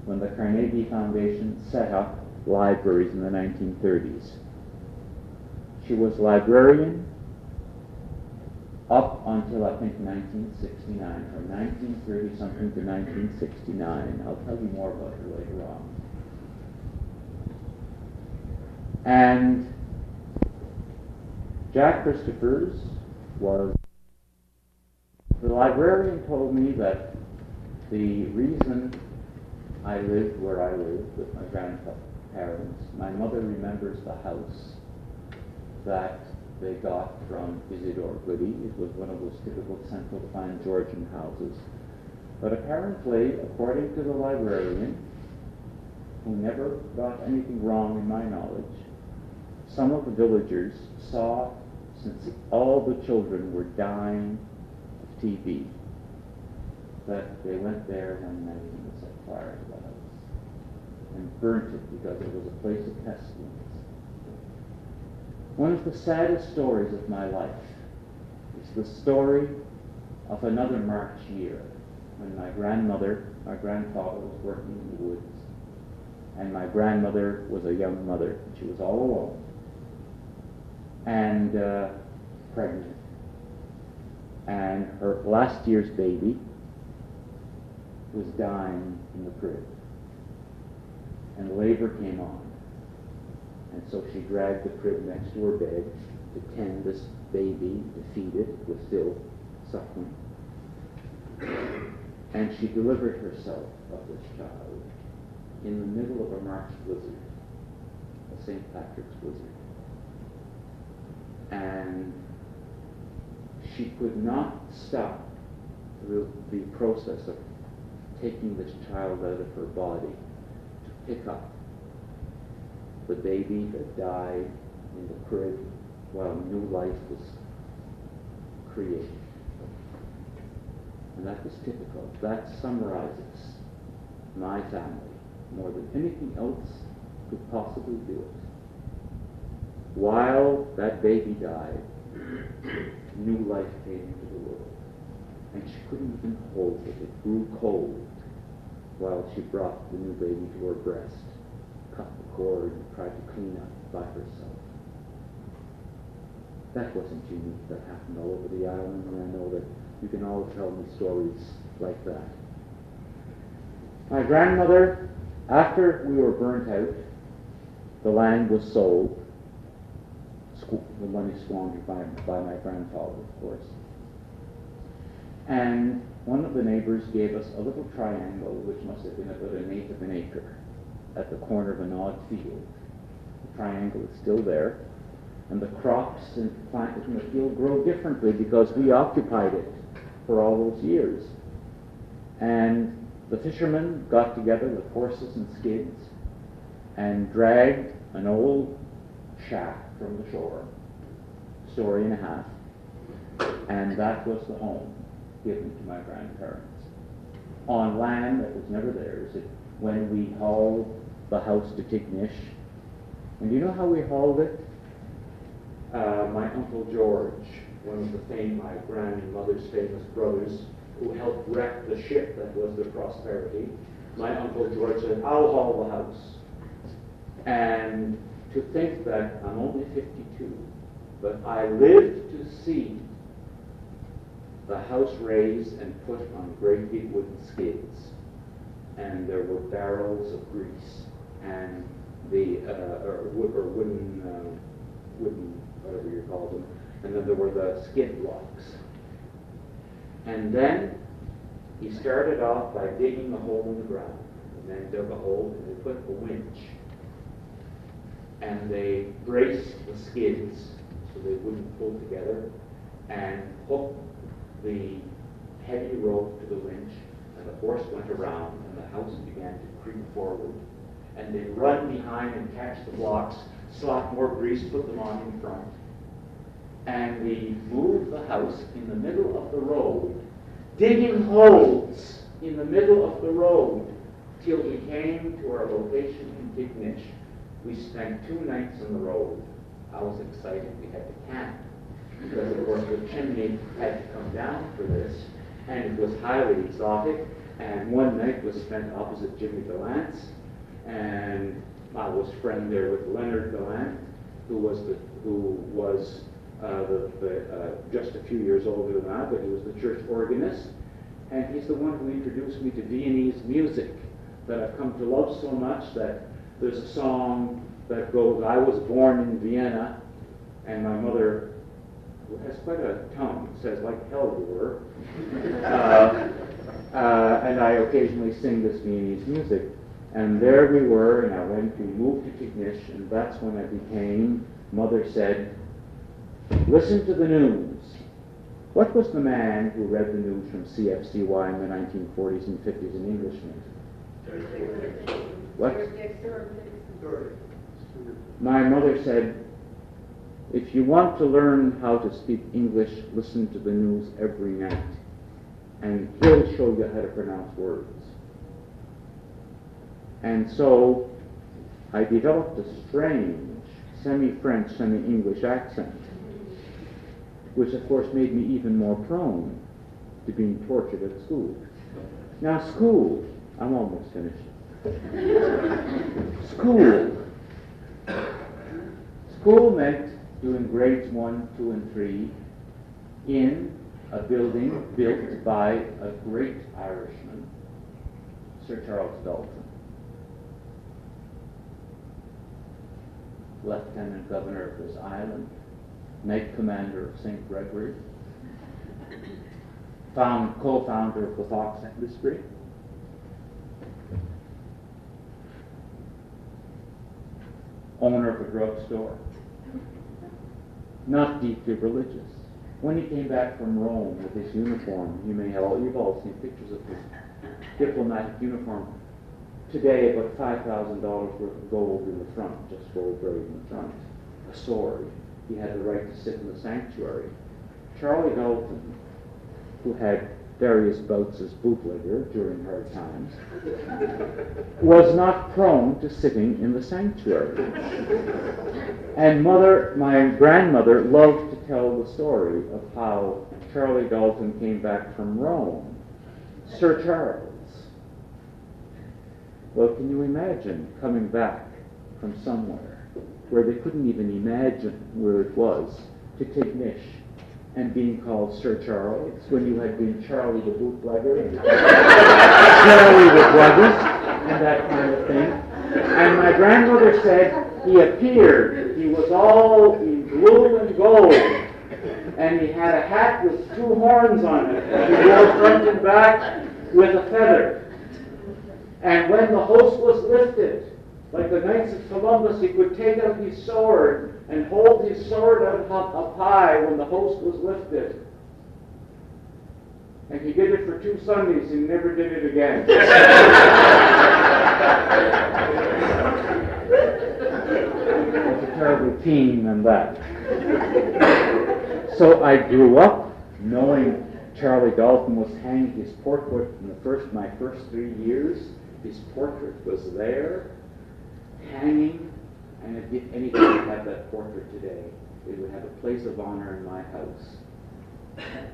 when the Carnegie Foundation set up libraries in the 1930s. She was librarian up until, I think, 1969, from 1930-something to 1969. I'll tell you more about her later on. And Jack Christophers was... The librarian told me that the reason I lived where I lived with my grandparents, my mother remembers the house that they got from Isidore Goody. It was one of those typical central fine Georgian houses. But apparently, according to the librarian, who never got anything wrong in my knowledge, some of the villagers saw, since all the children were dying of TB, that they went there one night and set fire to the house and burnt it because it was a place of pestilence. One of the saddest stories of my life is the story of another March year when my grandfather was working in the woods, and my grandmother was a young mother. She was all alone and pregnant, and her last year's baby was dying in the crib, and labor came on. And so she dragged the crib next to her bed to tend this baby, to feed it. It was still suckling. And she delivered herself of this child in the middle of a March blizzard, a St. Patrick's blizzard. And she could not stop the process of taking this child out of her body to pick up the baby that died in the crib while new life was created. And that was typical. That summarizes my family more than anything else could possibly do it. While that baby died, new life came into the world. And she couldn't even hold it. It grew cold while she brought the new baby to her breast, cut the cord, and tried to clean up by herself. That wasn't unique. That happened all over the island, and I know that you can all tell me stories like that. My grandmother, after we were burnt out, the land was sold, the money squandered by my grandfather, of course. And one of the neighbors gave us a little triangle, which must have been about 1/8 of an acre, at the corner of an odd field. The triangle is still there, and the crops and planted in the field grow differently because we occupied it for all those years. And the fishermen got together with horses and skids and dragged an old shack from the shore, story and a half, and that was the home given to my grandparents on land that was never theirs. When we hauled the house to Tignish, and do you know how we hauled it? My Uncle George, one of my grandmother's famous brothers, who helped wreck the ship that was the Prosperity, my Uncle George said, "I'll haul the house." And to think that I'm only 52, but I lived to see the house raised and put on great big wooden skids, and there were barrels of grease and the wooden whatever you call them, and then there were the skid blocks. And then he started off by digging a hole in the ground, and then dug a hole, and they put a winch, and they braced the skids so they wouldn't pull together, and hooked the heavy rope to the winch, and the horse went around, and the house began to creep forward, and they'd run behind and catch the blocks, slap more grease, put them on in front, and we moved the house in the middle of the road, digging holes in the middle of the road till we came to our location in Tignish. We spent 2 nights on the road. I was excited. We had to camp because, of course, the chimney had to come down for this, and it was highly exotic. And one night was spent opposite Jimmy Gallant's, and I was friend there with Leonard Gallant, who was just a few years older than I, but he was the church organist, and he's the one who introduced me to Viennese music that I've come to love so much that there's a song that goes, "I was born in Vienna," and my mother, who has quite a tongue, says, "Like hell you were." And I occasionally sing this Viennese music. And there we were, and we moved to Tignish, and that's when I became, Mother said, "Listen to the news." What was the man who read the news from CFCY in the 1940s and 50s in Englishman? What? My mother said, "If you want to learn how to speak English, listen to the news every night, and he'll show you how to pronounce words." And so I developed a strange semi-French, semi-English accent, which of course made me even more prone to being tortured at school. Now school, I'm almost finished. School meant doing grades 1, 2, and 3 in a building built by a great Irishman, Sir Charles Dalton, Lieutenant Governor of this island, Knight Commander of St. Gregory, co-founder of the Fox industry, owner of a drugstore, not deeply religious. When he came back from Rome with his uniform, you've all seen pictures of his diplomatic uniform. Today, about $5,000 worth of gold in the front, just gold braid in the front, a sword. he had the right to sit in the sanctuary. Charlie Dalton, who had various bouts as bootlegger during hard times, was not prone to sitting in the sanctuary. And my grandmother loved to tell the story of how Charlie Dalton came back from Rome, Sir Charles. Well, can you imagine coming back from somewhere where they couldn't even imagine where it was to Tignish and being called Sir Charles when you had been Charlie the bootlegger and Charlie the druggist and that kind of thing? And my grandmother said he appeared, he was all in blue and gold, and he had a hat with two horns on it, and he wore front and back with a feather. And when the host was lifted, like the Knights of Columbus, he could take out his sword and hold his sword up high when the host was lifted. And he did it for 2 Sundays and never did it again. It was a terrible theme and that. So I grew up knowing Charlie Dalton was hanging his portrait in my first 3 years. His portrait was there, hanging, and if anybody would have that portrait today, it would have a place of honor in my house,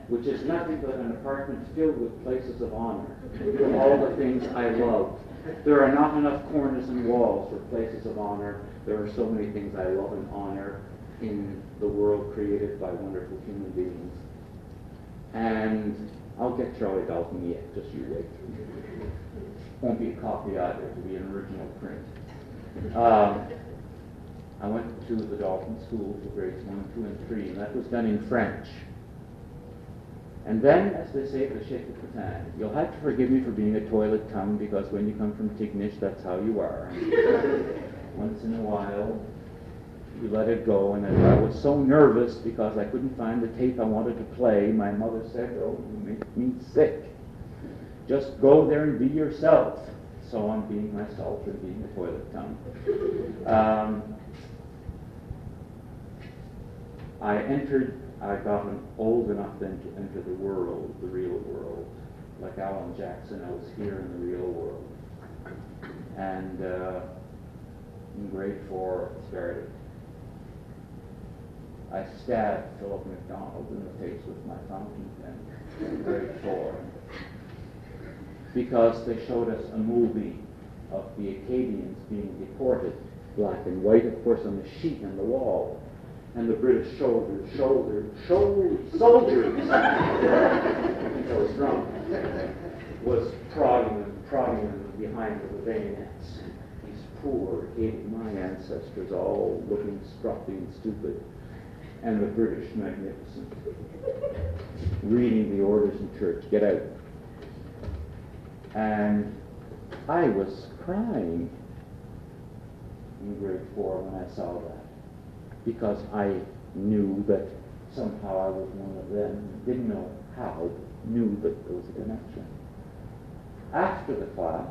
which is nothing but an apartment filled with places of honor, for all the things I love. There are not enough corners and walls for places of honor. There are so many things I love and honor in the world created by wonderful human beings. And I'll get Charlie Dalton yet, just you wait. Won't be a copy either, it'll be an original print. I went to the Dalton School for grades 1, 2, and 3, and that was done in French. And then, as they say at the Chef de Coutin, you'll have to forgive me for being a toilet tongue, because when you come from Tignish, that's how you are. Once in a while, you let it go, and I was so nervous because I couldn't find the tape I wanted to play. My mother said, "Oh, you make me sick. Just go there and be yourself." So I'm being myself and being a toilet tongue. I got old enough then to enter the world, the real world. Like Alan Jackson, I was here in the real world. And in grade 4 it started. I stabbed Philip MacDonald in the face with my fountain pen in grade 4. Because they showed us a movie of the Acadians being deported, black and white, of course, on the sheet on the wall. And the British soldiers, I think I was drunk, was prodding them behind with the bayonets. These poor Acadian, my ancestors, all looking scruffy and stupid. And the British magnificent, reading the orders in church, get out. And I was crying in grade 4 when I saw that, because I knew that somehow I was one of them, didn't know how, but knew that there was a connection. After the class,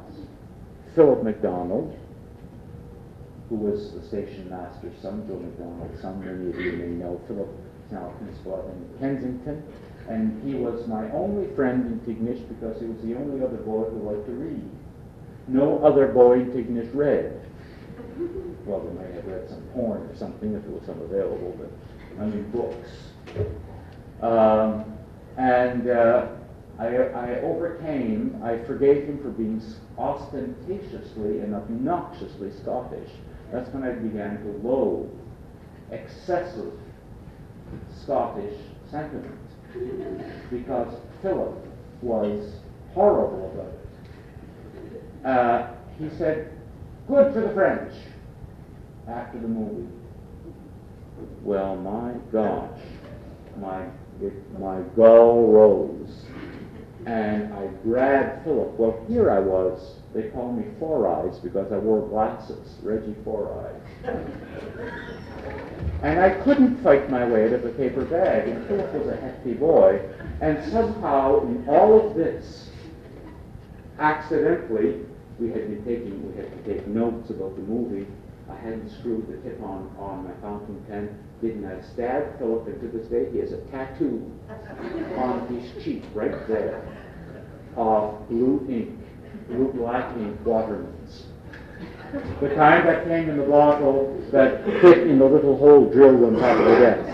Philip MacDonald, who was the station master's son, Joe MacDonald's son, many of you may know. Philip is now a principal in Kensington, and he was my only friend in Tignish because he was the only other boy who liked to read. No other boy in Tignish read. Well, they may have read some porn or something if it was some available, but I mean books. I forgave him for being ostentatiously and obnoxiously Scottish. That's when I began to loathe excessive Scottish sentiment, because Philip was horrible about it. He said, "Good for the French," after the movie. Well, my gosh, my gall rose, and I grabbed Philip. Well, here I was. They called me Four Eyes because I wore glasses, Reggie Four Eyes. And I couldn't fight my way out of a paper bag, and Philip was a hefty boy. And somehow, in all of this, accidentally, we had to take notes about the movie. I hadn't screwed the tip on my fountain pen. Didn't I stab Philip? And to this day, he has a tattoo on his cheek right there of blue ink, blue black ink watermelons. The kind that came in the bottle that fit in the little hole drilled on top of the desk.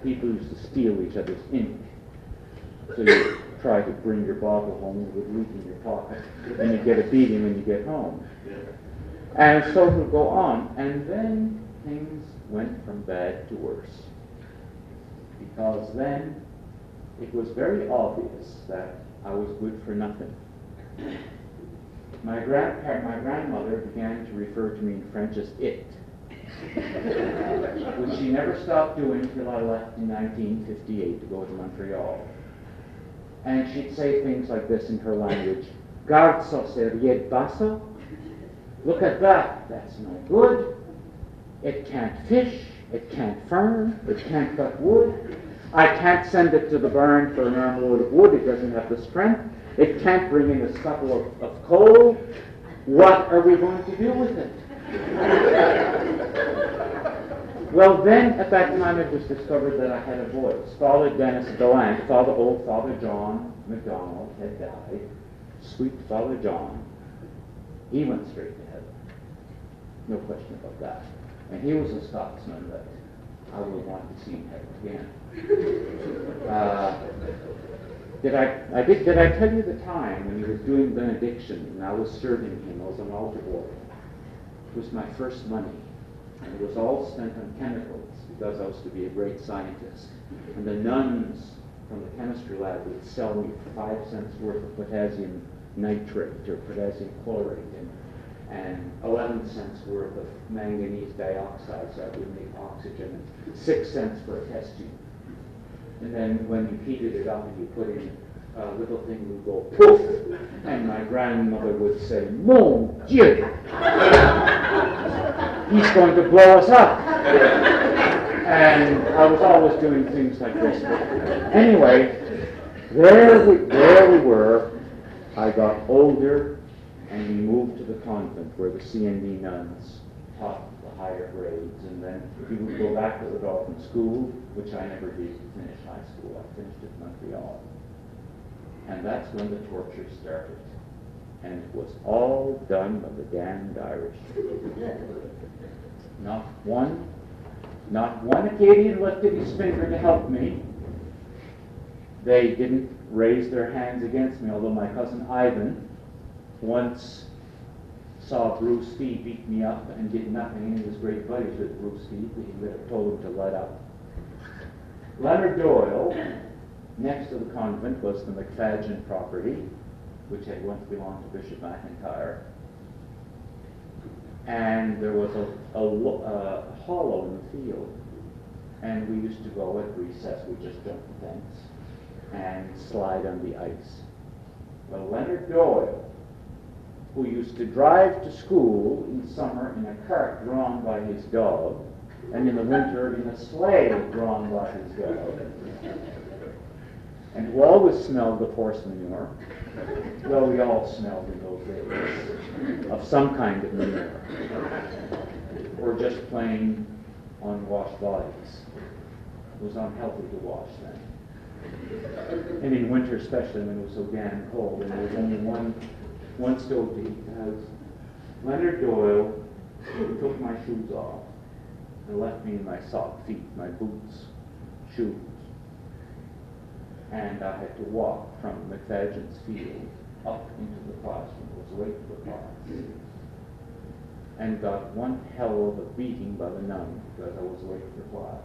People used to steal each other's ink. So you try to bring your bottle home, you would leak in your pocket, and you get a beating when you get home. And so it would go on, and then things went from bad to worse. Because then it was very obvious that I was good for nothing. My grandmother began to refer to me in French as it, which she never stopped doing until I left in 1958 to go to Montreal. And she'd say things like this in her language: "Garde ça, c'est rien de basso. Look at that, that's no good. It can't fish, it can't farm, it can't cut wood. I can't send it to the barn for an armload of wood, it doesn't have the strength. It can't bring in a scuttle of coal. What are we going to do with it?" Well, then, at that time, it was discovered that I had a voice. Father Dennis Gallant, old Father John MacDonald had died. Sweet Father John. He went straight to heaven. No question about that. And he was a Scotsman that I would want to see in heaven again. Did I tell you the time when he was doing benediction and I was serving him? I was an altar boy. It was my first money. And it was all spent on chemicals because I was to be a great scientist. And the nuns from the chemistry lab would sell me 5 cents worth of potassium nitrate or potassium chlorate and 11 cents worth of manganese dioxide, so that would make oxygen, and 6 cents for a test tube. And then when you heated it up and you put in a little thing would go poof, and my grandmother would say, "Mon Dieu! He's going to blow us up." And I was always doing things like this. Anyway, there we were. I got older, and we moved to the convent where the CND nuns taught the higher grades, and then we would go back to the Dalton School, which I never did finish high school. I finished at Montreal. And that's when the torture started. And it was all done by the damned Irish. Not one Acadian lifted his finger to help me. They didn't raise their hands against me, although my cousin Ivan once saw Bruce Fee beat me up and did nothing, and he was great buddies with Bruce Fee. He would have told him to let up. Leonard Doyle, next to the convent, was the McFadgen property, which had once belonged to Bishop McIntyre. And there was a hollow in the field. And we used to go at recess, we just jumped the fence and slide on the ice. Well, Leonard Doyle, who used to drive to school in summer in a cart drawn by his dog, and in the winter in a sleigh drawn by his dog, and who always smelled of horse manure. Well, we all smelled in those days of some kind of manure, or just plain unwashed bodies. It was unhealthy to wash then. And in winter especially, when it was so damn cold and there was only one stove to heat the house. Leonard Doyle took my shoes off and left me in my sock feet, my boots, shoes. And I had to walk from McFadgen's field up into the classroom. I was late for class. And got one hell of a beating by the nun because I was late for class.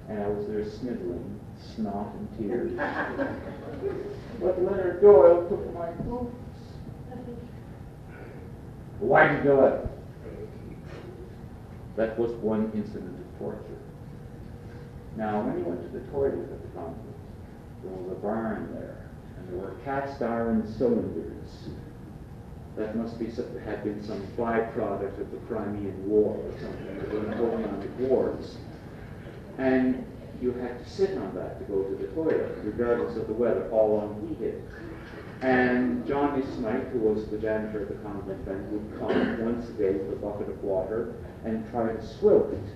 And I was there sniveling, snot and tears. But Leonard Doyle took my boots. Why did you do it? That was one incident of torture. Now, when he went to the toilet at the convent, there was a barn there, and there were cast iron cylinders. That must be had been some byproduct of the Crimean War or something. There were Napoleonic wars. And you had to sit on that to go to the toilet, regardless of the weather, all unheated. And Johnny Smythe, who was the janitor of the convent then, would come once a day with a bucket of water and try to swill it.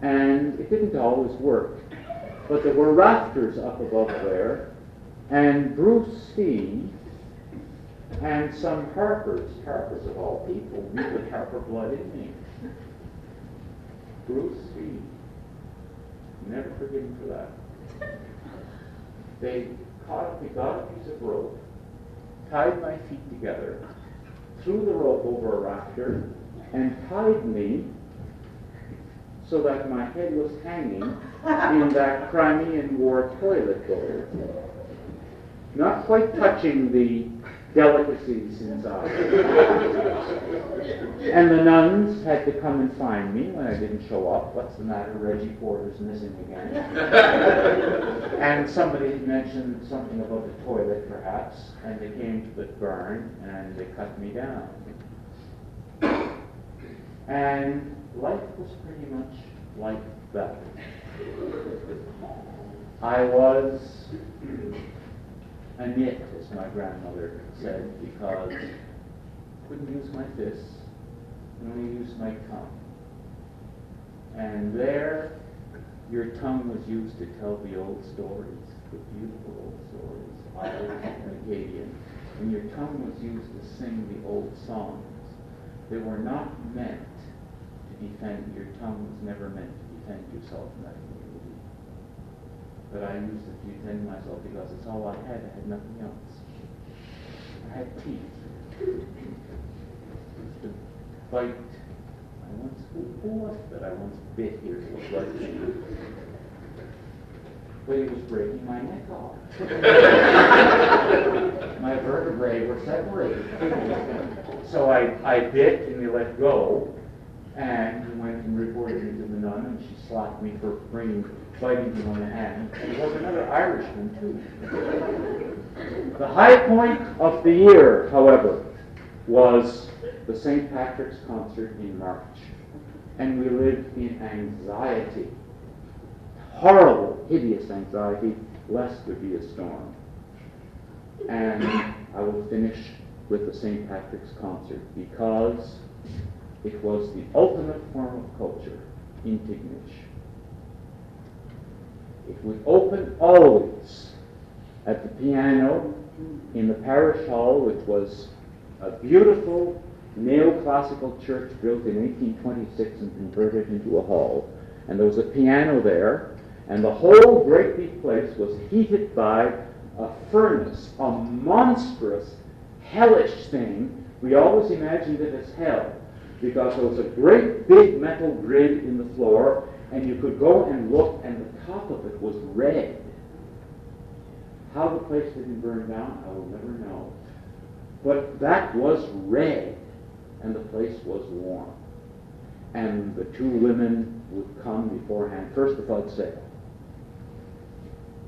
And it didn't always work. But there were rafters up above there, and Bruce Fee and some harpers of all people, me with harper blood in me. Bruce Fee. Never forgive him for that. They got a piece of rope, tied my feet together, threw the rope over a rafter, and tied me so that my head was hanging in that Crimean War toilet bowl, not quite touching the delicacies inside. And the nuns had to come and find me when I didn't show up. What's the matter? Reg Porter's missing again. And somebody had mentioned something about the toilet, perhaps, and they came to the burn and they cut me down. And life was pretty much like that. I was a nit, as my grandmother said, because I couldn't use my fists, I only used my tongue. And there, your tongue was used to tell the old stories, the beautiful old stories, Irish and Acadian. And your tongue was used to sing the old songs. They were not meant to defend, your tongue was never meant to defend yourself in that community. But I used it to defend myself because it's all I had nothing else. I had teeth. To bite. Who was it that I once bit here to look like me? But it was breaking my neck off. My vertebrae were separated. So I bit and they let go, and he went and reported me to the nun, and she slapped me for biting him on the hand. And he was another Irishman, too. The high point of the year, however, was the St. Patrick's concert in March. And we lived in anxiety, horrible, hideous anxiety, lest there be a storm. And I will finish with the St. Patrick's concert because it was the ultimate form of culture in Tignish. It would open always at the piano in the parish hall, which was a beautiful neoclassical church built in 1826 and converted into a hall. And there was a piano there, and the whole great big place was heated by a furnace, a monstrous, hellish thing. We always imagined it as hell, because there was a great big metal grid in the floor, and you could go and look, and the top of it was red. How the place didn't burn down, I will never know. But that was red, and the place was warm. And the two women would come beforehand, first the fudge sale.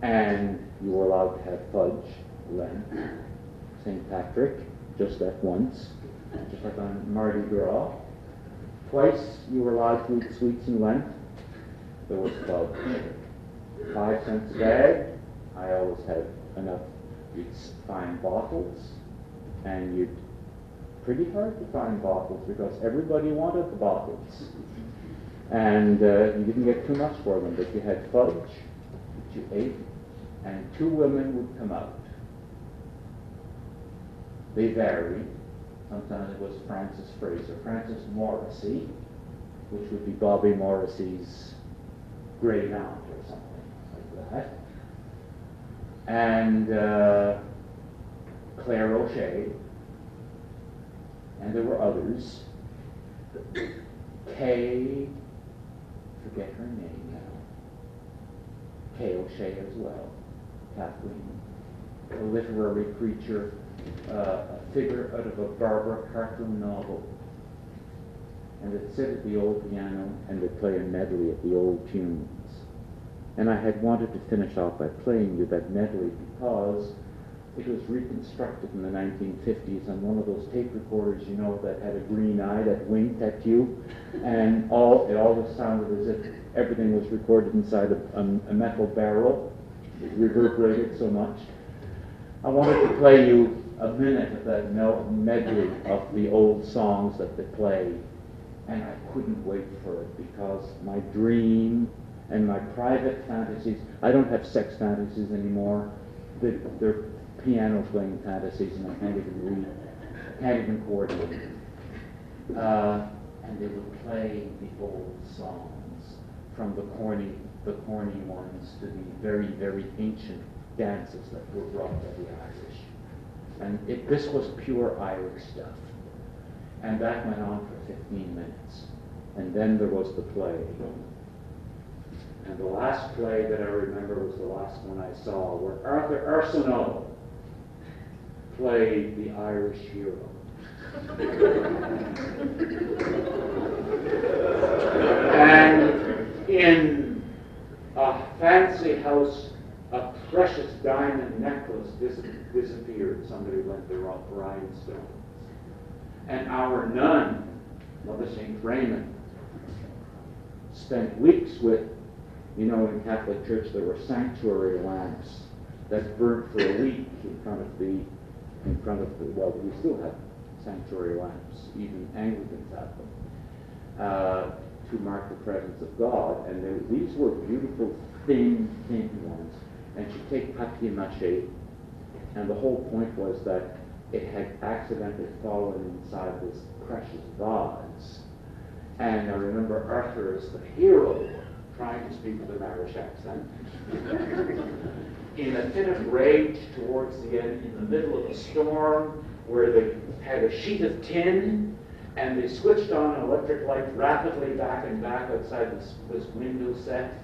And you were allowed to have fudge, Lent, St. Patrick, just that once, just like on Mardi Gras. Twice you were allowed to eat sweets in Lent. There was fudge. 5 cents a bag. I always had enough. You'd find bottles, and you'd pretty hard to find bottles because everybody wanted the bottles. And you didn't get too much for them, but you had fudge that you ate, and two women would come out. They varied. Sometimes it was Frances Fraser, Frances Morrissey, which would be Bobby Morrissey's great aunt or something like that. And Claire O'Shea, and there were others. Kay, forget her name now. Kay O'Shea as well, Kathleen, a literary creature, a figure out of a Barbara cartoon novel. And they'd sit at the old piano and they'd play a medley of the old tunes. And I had wanted to finish off by playing you that medley because it was reconstructed in the 1950s on one of those tape recorders, you know, that had a green eye that winked at you, and it always sounded as if everything was recorded inside a metal barrel. It reverberated so much. I wanted to play you a minute of that medley of the old songs that they play, and I couldn't wait for it because my dream and my private fantasies, I don't have sex fantasies anymore. They're piano playing fantasies, and I can't even coordinate. And they would play the old songs, from the corny ones to the very, very ancient dances that were brought by the Irish. And this was pure Irish stuff. And that went on for 15 minutes. And then there was the play. And the last play that I remember was the last one I saw, where Arthur Arsenault played the Irish hero. And in a fancy house, a precious diamond necklace disappeared. Somebody lent their rhinestones. And our nun, Mother St. Raymond, spent weeks with, in Catholic Church there were sanctuary lamps that burnt for a week in front of the, well, we still have sanctuary lamps, even Anglicans have them, to mark the presence of God. And these were beautiful, thin ones. And she'd take papier-mâché, and the whole point was that it had accidentally fallen inside this precious vase. And I remember Arthur as the hero, trying to speak with an Irish accent, in a fit of rage towards the end, in the middle of a storm, where they had a sheet of tin, and they switched on an electric light rapidly back and back outside this window set.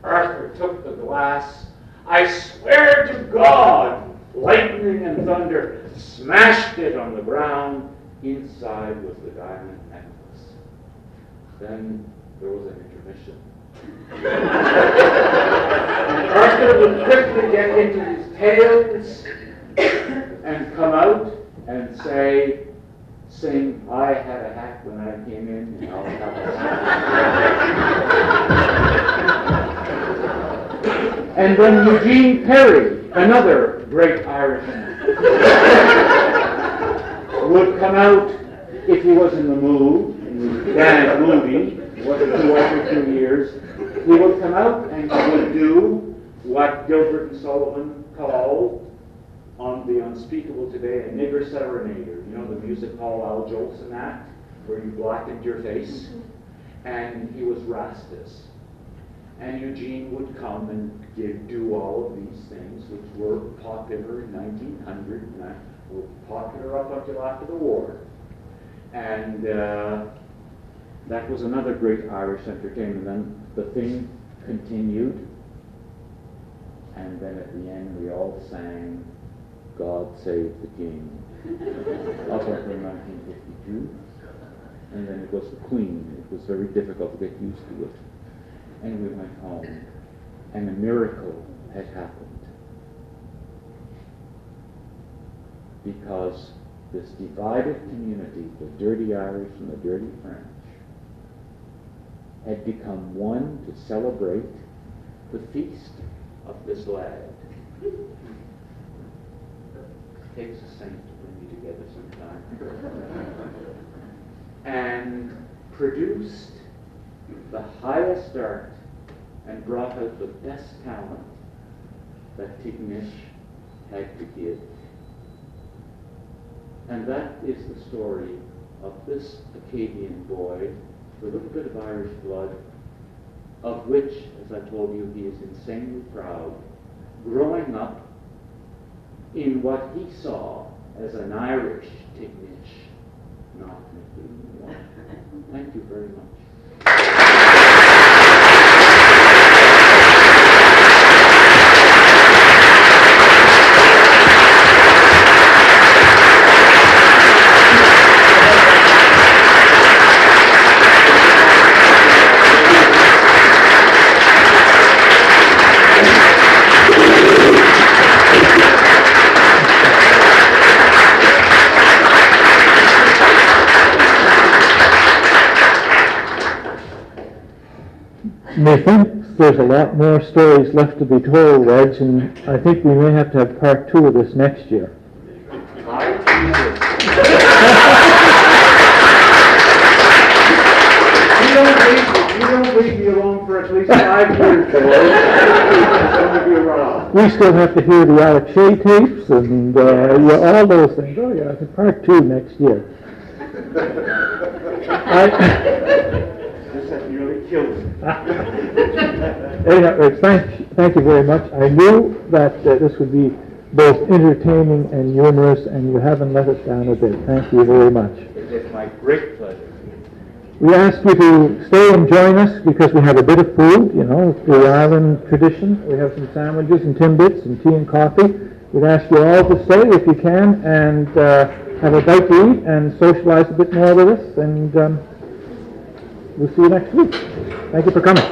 Arthur took the glass. I swear to God, lightning and thunder, smashed it on the ground. Inside was the diamond necklace. Then there was an intermission. And Arthur would quickly get into his tales and come out and sing, I had a hat when I came in, and I'll have a hat. And then Eugene Perry, another great Irishman, would come out if he was in the mood, in the dance movie, it wasn't every 2 years, he would come out and he would do what Gilbert and Sullivan called, on The Unspeakable Today, a nigger serenader. The music hall Al Jolson act, where you blackened your face. And he was Rastus. And Eugene would come and do all of these things, which were popular in 1900, and were popular up until after the war. And that was another great Irish entertainment. Then the thing continued, and then at the end we all sang God Save the King, up until 1952, and then it was the Queen. It was very difficult to get used to it. And we went home, and a miracle had happened. Because this divided community, the dirty Irish and the dirty French, had become one to celebrate the feast of this lad. Takes a saint to bring you together sometime. And produced the highest art and brought out the best talent that Tignish had to give. And that is the story of this Acadian boy with a little bit of Irish blood, of which, as I told you, he is insanely proud, growing up in what he saw as an Irish Tignish, not one. Thank you very much. Nathan? there's a lot more stories left to be told, Reg, and I think we may have to have part 2 of this next year. You don't leave me alone for at least 5 years, boys. It's going to be around. We still have to hear the Alex Shea tapes and yeah, all those things. Oh yeah, it's part 2 next year. This has nearly killed me. Anyhow, thank you very much. I knew that this would be both entertaining and humorous, and you haven't let us down a bit. Thank you very much. It's my great pleasure. We ask you to stay and join us because we have a bit of food, you know, the island tradition. We have some sandwiches and timbits and tea and coffee. We'd ask you all to stay if you can and have a bite to eat and socialize a bit more with us. And we'll see you next week. Thank you for coming.